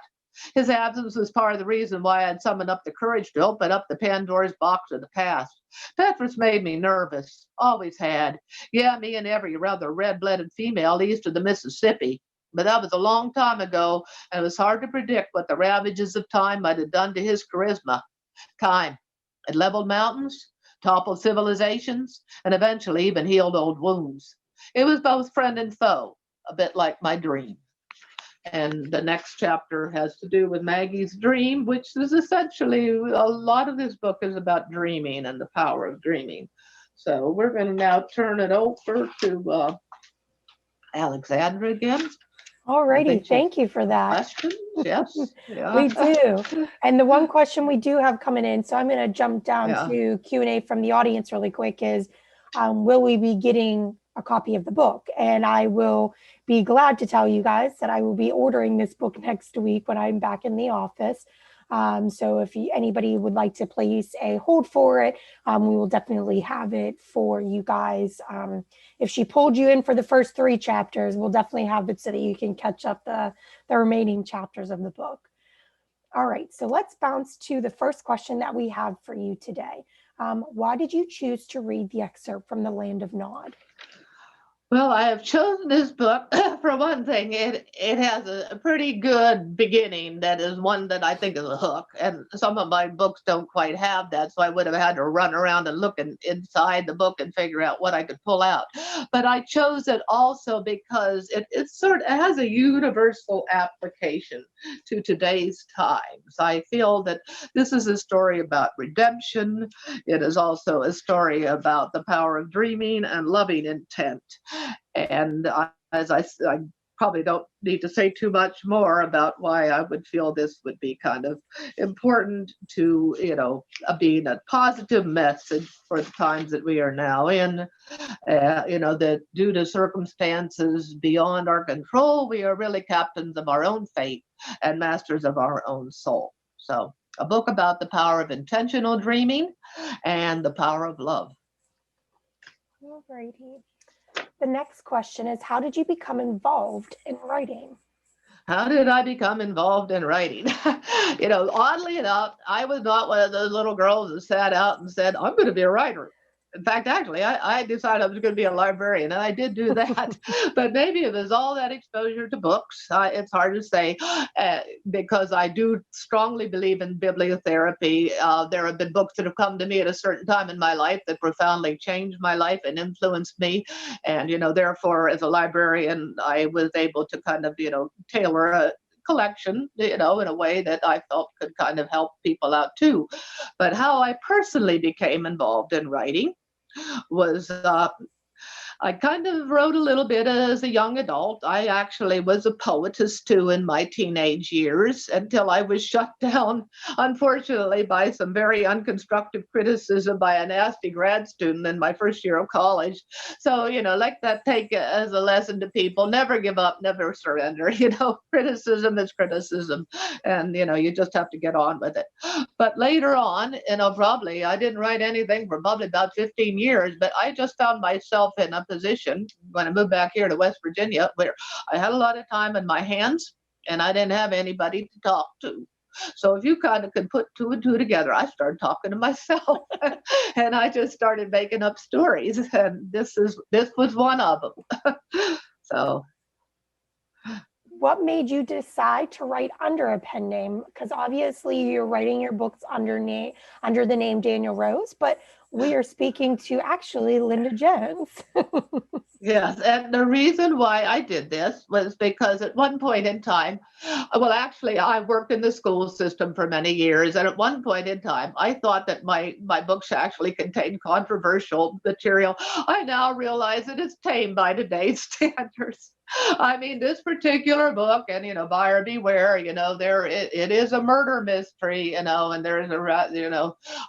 Speaker 2: His absence was part of the reason why I'd summoned up the courage to open up the Pandora's box of the past. Petrus made me nervous, always had. Yeah, me and every rather red-blooded female east of the Mississippi. But that was a long time ago, and it was hard to predict what the ravages of time might have done to his charisma. Time. It leveled mountains, toppled civilizations, and eventually even healed old wounds. It was both friend and foe, a bit like my dream. And the next chapter has to do with Maggie's dream, which is essentially a lot of this book is about dreaming and the power of dreaming. So we're going to now turn it over to Alexandra again.
Speaker 1: Alrighty, thank you for that.
Speaker 2: Questions? Yes. Yeah.
Speaker 1: We do. And the one question we do have coming in, so I'm going to jump down to Q&A from the audience really quick, is will we be getting a copy of the book? And I will be glad to tell you guys that I will be ordering this book next week when I'm back in the office. So if anybody would like to place a hold for it, we will definitely have it for you guys. If she pulled you in for the first 3 chapters, we'll definitely have it so that you can catch up the remaining chapters of the book. All right, so let's bounce to the first question that we have for you today. Why did you choose to read the excerpt from The Land of Nod?
Speaker 2: Well, I have chosen this book for one thing. It has a pretty good beginning that is one that I think is a hook, and some of my books don't quite have that, so I would have had to run around and look inside the book and figure out what I could pull out. But I chose it also because it has a universal application to today's times. I feel that this is a story about redemption. It is also a story about the power of dreaming and loving intent. And I probably don't need to say too much more about why I would feel this would be kind of important to, being a positive message for the times that we are now in. That due to circumstances beyond our control, we are really captains of our own fate and masters of our own soul. So, a book about the power of intentional dreaming and the power of love.
Speaker 1: Alrighty. The next question is, how did you become involved in writing?
Speaker 2: How did I become involved in writing? Oddly enough, I was not one of those little girls that sat out and said, I'm going to be a writer. In fact, actually, I decided I was going to be a librarian, and I did do that. But maybe it was all that exposure to books. It's hard to say, because I do strongly believe in bibliotherapy. There have been books that have come to me at a certain time in my life that profoundly changed my life and influenced me. And, therefore, as a librarian, I was able to kind of, tailor a collection, in a way that I felt could kind of help people out too. But how I personally became involved in writing was I kind of wrote a little bit as a young adult. I actually was a poetess too in my teenage years until I was shut down, unfortunately, by some very unconstructive criticism by a nasty grad student in my first year of college. So, let that take as a lesson to people. Never give up, never surrender. Criticism is criticism. And, you just have to get on with it. But later on, probably I didn't write anything for probably about 15 years, but I just found myself in a position when I moved back here to West Virginia where I had a lot of time in my hands and I didn't have anybody to talk to. So if you kind of could put two and two together, I started talking to myself and I just started making up stories. And this was one of them. So
Speaker 1: What made you decide to write under a pen name? Because obviously you're writing your books under the name Daniel Rose, but we are speaking to actually Linda Jones.
Speaker 2: yes, and the reason why I did this was because at one point in time, well, actually, I worked in the school system for many years, and at one point in time, I thought that my books actually contained controversial material. I now realize that it's tame by today's standards. I mean, this particular book, and buyer beware. It is a murder mystery. And there is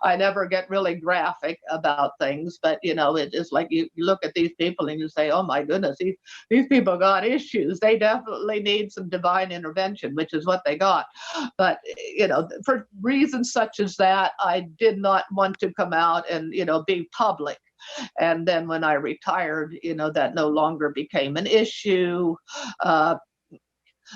Speaker 2: I never get really graphic about things, but it is like you look at these people and you say, oh my goodness, these people got issues. They definitely need some divine intervention, which is what they got. But for reasons such as that, I did not want to come out and be public. And then when I retired, that no longer became an issue. Uh,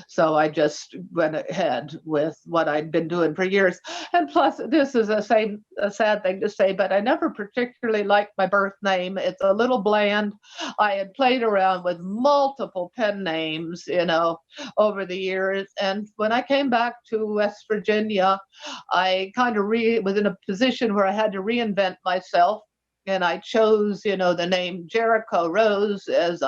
Speaker 2: so I just went ahead with what I'd been doing for years. And plus, this is a sad thing to say, but I never particularly liked my birth name. It's a little bland. I had played around with multiple pen names, over the years. And when I came back to West Virginia, I kind of was in a position where I had to reinvent myself. And I chose, the name Jericho Rose as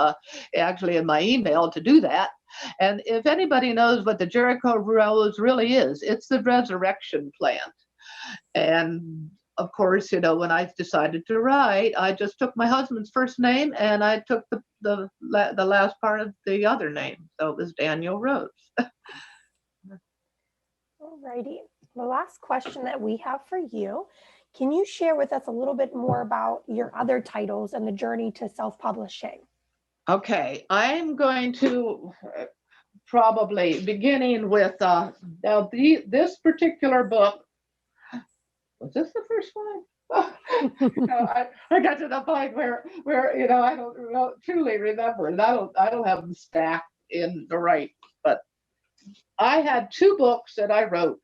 Speaker 2: actually in my email to do that. And if anybody knows what the Jericho Rose really is, it's the resurrection plant. And of course, when I decided to write, I just took my husband's first name and I took the last part of the other name. So it was Daniel Rose.
Speaker 1: Alrighty. The last question that we have for you, can you share with us a little bit more about your other titles and the journey to self-publishing?
Speaker 2: Okay, I'm going to probably beginning with now this particular book. Was this the first one? I got to the point where I don't truly remember, and I don't have them stacked in the right. But I had two books that I wrote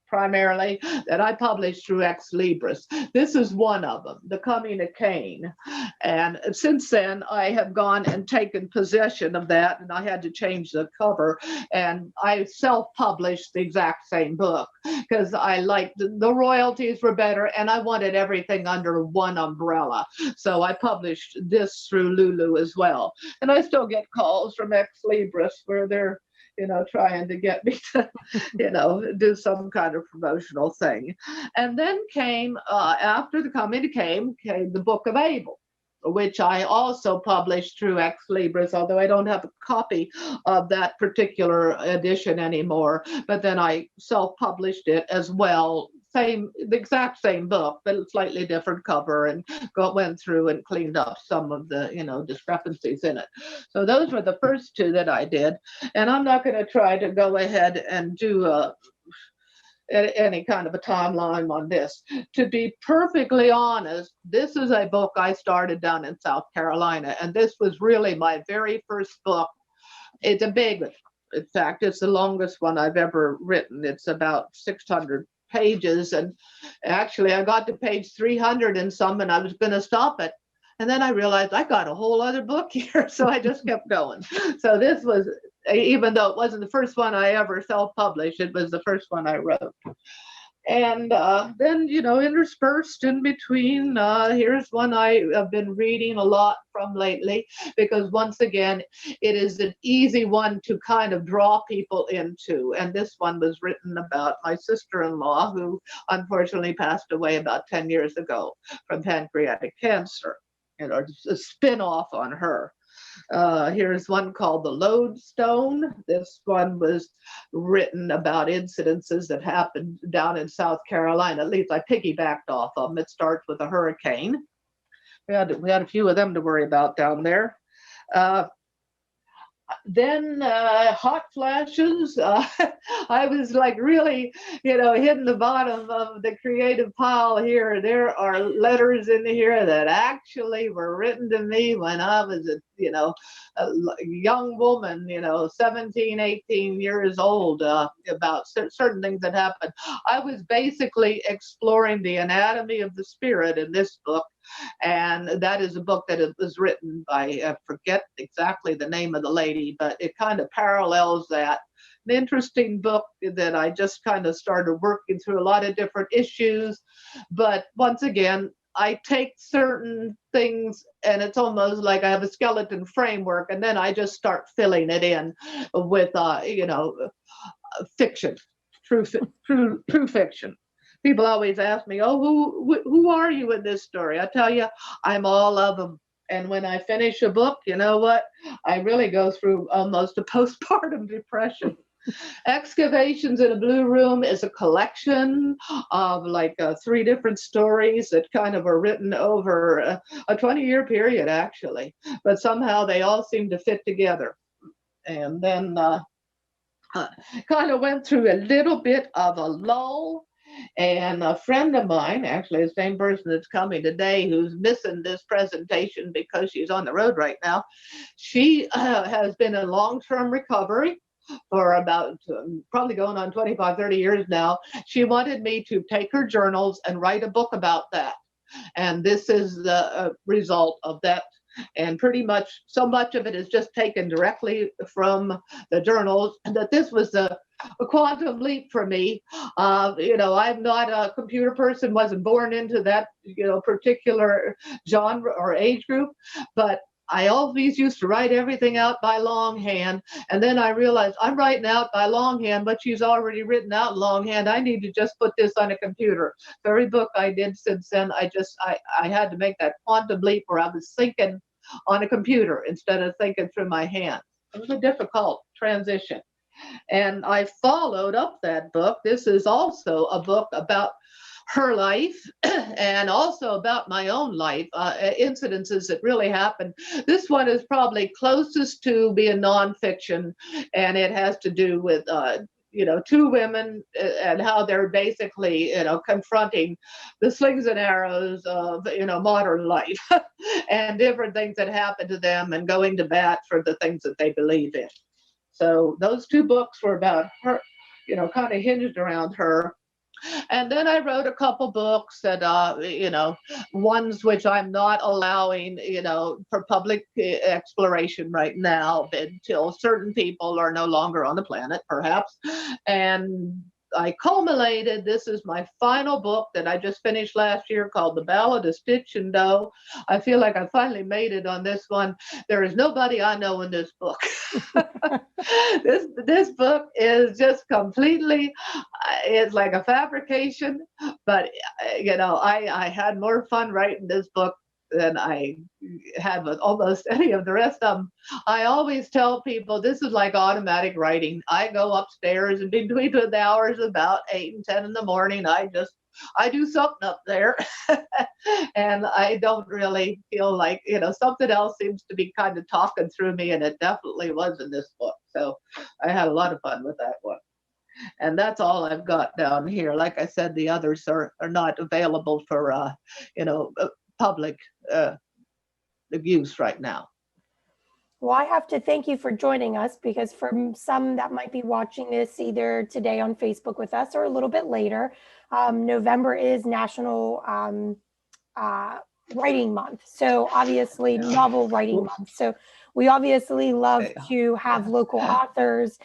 Speaker 2: primarily that I published through Ex Libris. This is one of them, The Coming of Cain. And since then, I have gone and taken possession of that, and I had to change the cover. And I self-published the exact same book because I liked the royalties were better, and I wanted everything under one umbrella. So I published this through Lulu as well. And I still get calls from Ex Libris where they're trying to get me to, do some kind of promotional thing. And then came, after The Coming of Cain, came the Book of Abel, which I also published through Ex Libris, although I don't have a copy of that particular edition anymore. But then I self-published it as well. The exact same book, but a slightly different cover, and went through and cleaned up some of the, discrepancies in it. So those were the first two that I did. And I'm not going to try to go ahead and do any kind of a timeline on this. To be perfectly honest, this is a book I started down in South Carolina, and this was really my very first book. It's a big one. In fact, it's the longest one I've ever written. It's about 600 pages, and actually I got to page 300 and some, and I was going to stop it, and then I realized I got a whole other book here, so I just kept going. So this was, even though it wasn't the first one I ever self-published, it was the first one I wrote. And then, interspersed in between, here's one I have been reading a lot from lately, because once again, it is an easy one to kind of draw people into. And this one was written about my sister-in-law, who unfortunately passed away about 10 years ago from pancreatic cancer, a spin-off on her. Here's one called The Lodestone. This one was written about incidences that happened down in South Carolina. At least I piggybacked off of them. It starts with a hurricane. We had a few of them to worry about down there. Then hot flashes. I was like really, hitting the bottom of the creative pile here. There are letters in here that actually were written to me when I was a young woman, 17, 18 years old, about certain things that happened. I was basically exploring the anatomy of the spirit in this book. And that is a book that was written by, I forget exactly the name of the lady, but it kind of parallels that. An interesting book that I just kind of started working through a lot of different issues. But once again, I take certain things and it's almost like I have a skeleton framework, and then I just start filling it in with, fiction, true fiction. People always ask me, oh, who are you in this story? I tell you, I'm all of them. And when I finish a book, you know what? I really go through almost a postpartum depression. Excavations in a Blue Room is a collection of like 3 different stories that kind of are written over a 20-year period, actually. But somehow they all seem to fit together. And then kind of went through a little bit of a lull. And a friend of mine, actually the same person that's coming today, who's missing this presentation because she's on the road right now, she has been in long-term recovery for about probably going on 25, 30 years now. She wanted me to take her journals and write a book about that. And this is the result of that. And pretty much so much of it is just taken directly from the journals, and that this was a quantum leap for me. I'm not a computer person, wasn't born into that, particular genre or age group, but I always used to write everything out by longhand. And then I realized I'm writing out by longhand, but she's already written out longhand. I need to just put this on a computer. So every book I did since then, I had to make that quantum leap where I was thinking on a computer instead of thinking through my hand. It was a difficult transition. And I followed up that book. This is also a book about her life and also about my own life, incidences that really happened. This one is probably closest to being nonfiction, and it has to do with 2 women and how they're basically, confronting the slings and arrows of, modern life and different things that happen to them and going to bat for the things that they believe in. So those 2 books were about her, kind of hinged around her. And then I wrote a couple books that, ones which I'm not allowing, for public exploration right now until certain people are no longer on the planet, perhaps. And I culminated. This is my final book that I just finished last year called The Ballad of Stitch and Doe. I feel like I finally made it on this one. There is nobody I know in this book. This book is just completely, it's like a fabrication, but I had more fun writing this book than I had with almost any of the rest of them. I always tell people this is like automatic writing. I go upstairs and between the hours about 8 and 10 in the morning, I do something up there. And I don't really feel like, something else seems to be kind of talking through me, and it definitely was in this book. So I had a lot of fun with that one. And that's all I've got down here. Like I said, the others are not available for, public use right now.
Speaker 1: Well, I have to thank you for joining us, because for some that might be watching this either today on Facebook with us or a little bit later, November is National Writing Month. So obviously,
Speaker 2: Yeah.
Speaker 1: Novel Writing Month. So we obviously love
Speaker 2: Yeah.
Speaker 1: to have local authors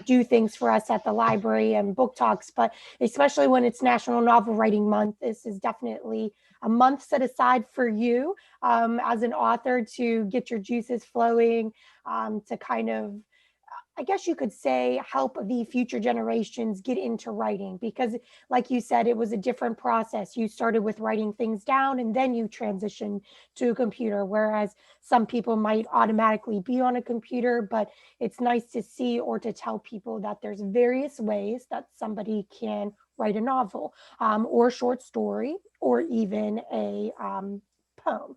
Speaker 1: do things for us at the library and book talks, but especially when it's National Novel Writing Month, this is definitely a month set aside for you as an author to get your juices flowing, to kind of, I guess you could say, help the future generations get into writing, because like you said, it was a different process. You started with writing things down and then you transitioned to a computer, whereas some people might automatically be on a computer. But it's nice to see or to tell people that there's various ways that somebody can write a novel, or short story, or even a poem.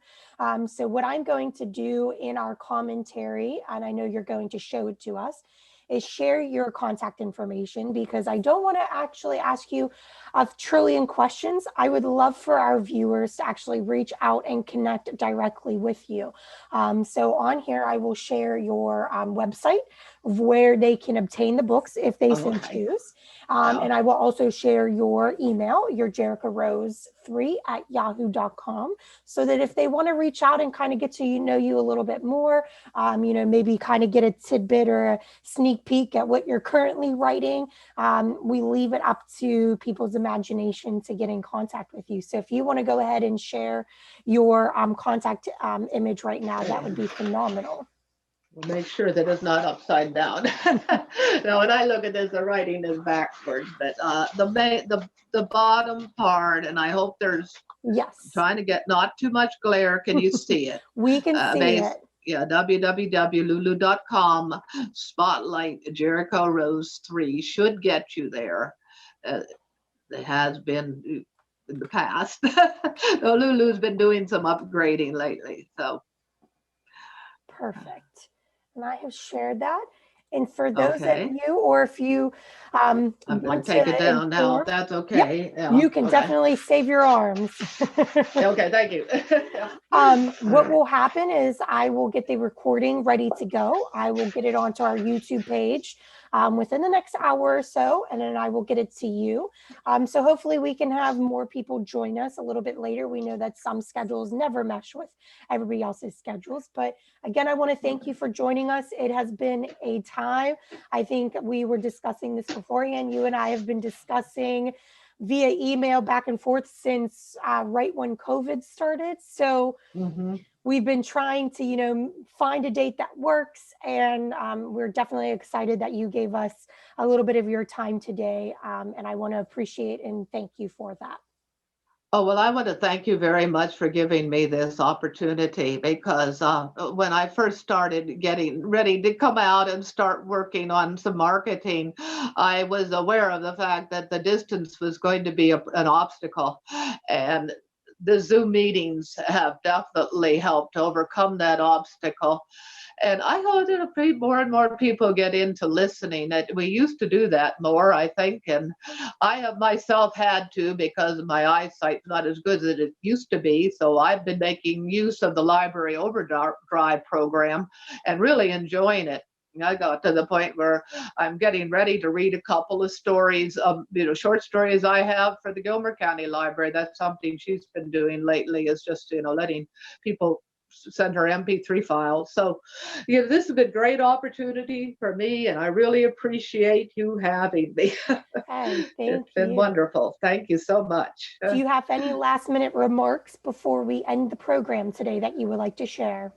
Speaker 1: So what I'm going to do in our commentary, and I know you're going to show it to us, is share your contact information, because I don't want to actually ask you a trillion questions. I would love for our viewers to actually reach out and connect directly with you. So on here, I will share your website where they can obtain the books if they so choose. And I will also share your email, your jerichorose3@yahoo.com, so that if they want to reach out and kind of get to know you a little bit more, maybe kind of get a tidbit or a sneak peek at what you're currently writing, we leave it up to people's imagination to get in contact with you. So if you want to go ahead and share your contact image right now, that would be phenomenal.
Speaker 2: We'll make sure that it's not upside down. Now, when I look at this, the writing is backwards, but the bottom part, and I hope there's,
Speaker 1: yes,
Speaker 2: trying to get not too much glare. Can you see it?
Speaker 1: We can see it.
Speaker 2: Yeah, www.lulu.com spotlight Jericho Rose 3 should get you there. It has been in the past. Lulu's been doing some upgrading lately, so.
Speaker 1: Perfect. And I have shared that. And for those of you, or if you
Speaker 2: I'm going to take it down now, if that's okay.
Speaker 1: Yeah, you can definitely save your arms.
Speaker 2: Okay, thank you.
Speaker 1: What will happen is I will get the recording ready to go. I will get it onto our YouTube page within the next hour or so, and then I will get it to you. So hopefully we can have more people join us a little bit later. We know that some schedules never mesh with everybody else's schedules, but again, I want to thank you for joining us. It has been a time. I think we were discussing this beforehand. You and I have been discussing via email back and forth since right when COVID started. So we've been trying to, find a date that works. And we're definitely excited that you gave us a little bit of your time today. And I want to appreciate and thank you for that.
Speaker 2: Oh, well, I want to thank you very much for giving me this opportunity, because when I first started getting ready to come out and start working on some marketing, I was aware of the fact that the distance was going to be an obstacle. And the Zoom meetings have definitely helped overcome that obstacle. And I hope that more and more people get into listening. We used to do that more, I think, and I have myself had to, because my eyesight's not as good as it used to be. So I've been making use of the Library Overdrive program and really enjoying it. I got to the point where I'm getting ready to read a couple of stories, short stories I have for the Gilmer County Library. That's something she's been doing lately, is just, letting people send her MP3 files. So, this has been a great opportunity for me, and I really appreciate you having me.
Speaker 1: Hey, thank
Speaker 2: It's been
Speaker 1: you.
Speaker 2: wonderful. Thank you so much.
Speaker 1: Do you have any last minute remarks before we end the program today that you would like to share?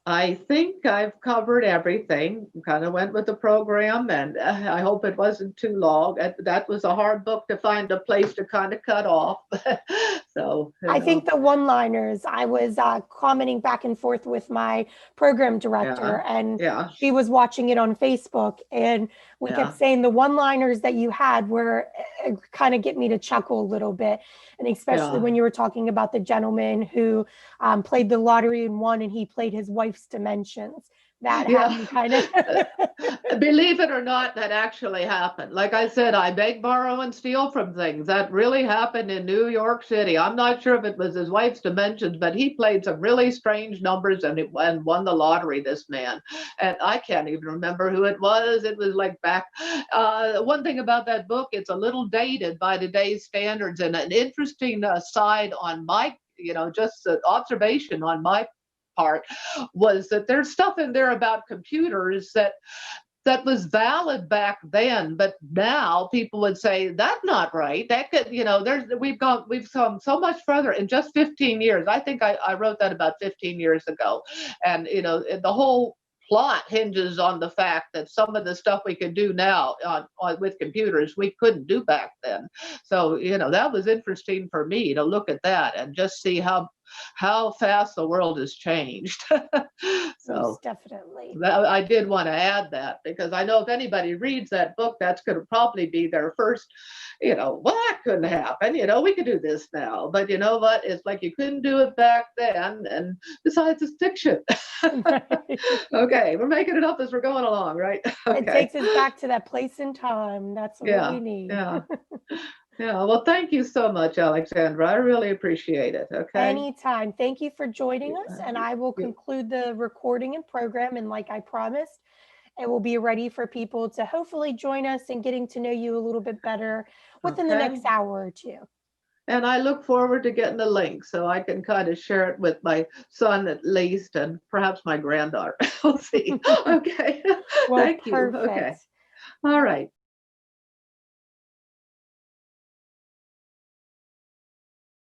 Speaker 2: I think I've covered everything. Kind of went with the program, and I hope it wasn't too long. That was a hard book to find a place to kind of cut off. So,
Speaker 1: I think the one-liners, I was commenting back and forth with my program director, and
Speaker 2: yeah,
Speaker 1: she was watching it on Facebook, and we kept
Speaker 2: yeah,
Speaker 1: saying the one-liners that you had were kind of get me to chuckle a little bit. And especially
Speaker 2: yeah.
Speaker 1: when you were talking about the gentleman who played the lottery and won, and he played his wife's dimensions. That had
Speaker 2: Yeah.
Speaker 1: me kind of
Speaker 2: Believe it or not, that actually happened. Like I said, I beg, borrow, and steal from things. That really happened in New York City. I'm not sure if it was his wife's dimensions, but he played some really strange numbers and won the lottery, this man. And I can't even remember who it was. It was like back. One thing about that book, it's a little dated by today's standards, and an interesting side on my, just observation on my part was that there's stuff in there about computers that was valid back then, but now people would say that's not right. That could, we've come so much further in just 15 years. I think I wrote that about 15 years ago, and the whole plot hinges on the fact that some of the stuff we can do now with computers we couldn't do back then. So that was interesting for me to look at that and just see how fast the world has changed. So
Speaker 1: most definitely.
Speaker 2: I did want to add that, because I know if anybody reads that book, that's going to probably be their first, well, that couldn't happen. We could do this now. But you know what? It's like you couldn't do it back then. And besides, it's fiction. Okay, we're making it up as we're going along, right?
Speaker 1: It
Speaker 2: Okay.
Speaker 1: takes us back to that place and time. That's what
Speaker 2: Yeah.
Speaker 1: we need.
Speaker 2: Yeah. Yeah. Well, thank you so much, Alexandra. I really appreciate it. Okay.
Speaker 1: Anytime. Thank you for joining us, and I will
Speaker 2: You-
Speaker 1: conclude the recording and program. And like I promised, it will be ready for people to hopefully join us in getting to know you a little bit better within the
Speaker 2: Okay.
Speaker 1: next hour or two.
Speaker 2: And I look forward to getting a link so I can kind of share it with my son at least, and perhaps my granddaughter. We'll see. Okay.
Speaker 1: Well,
Speaker 2: Thank you. Okay.
Speaker 1: perfect.
Speaker 2: All right.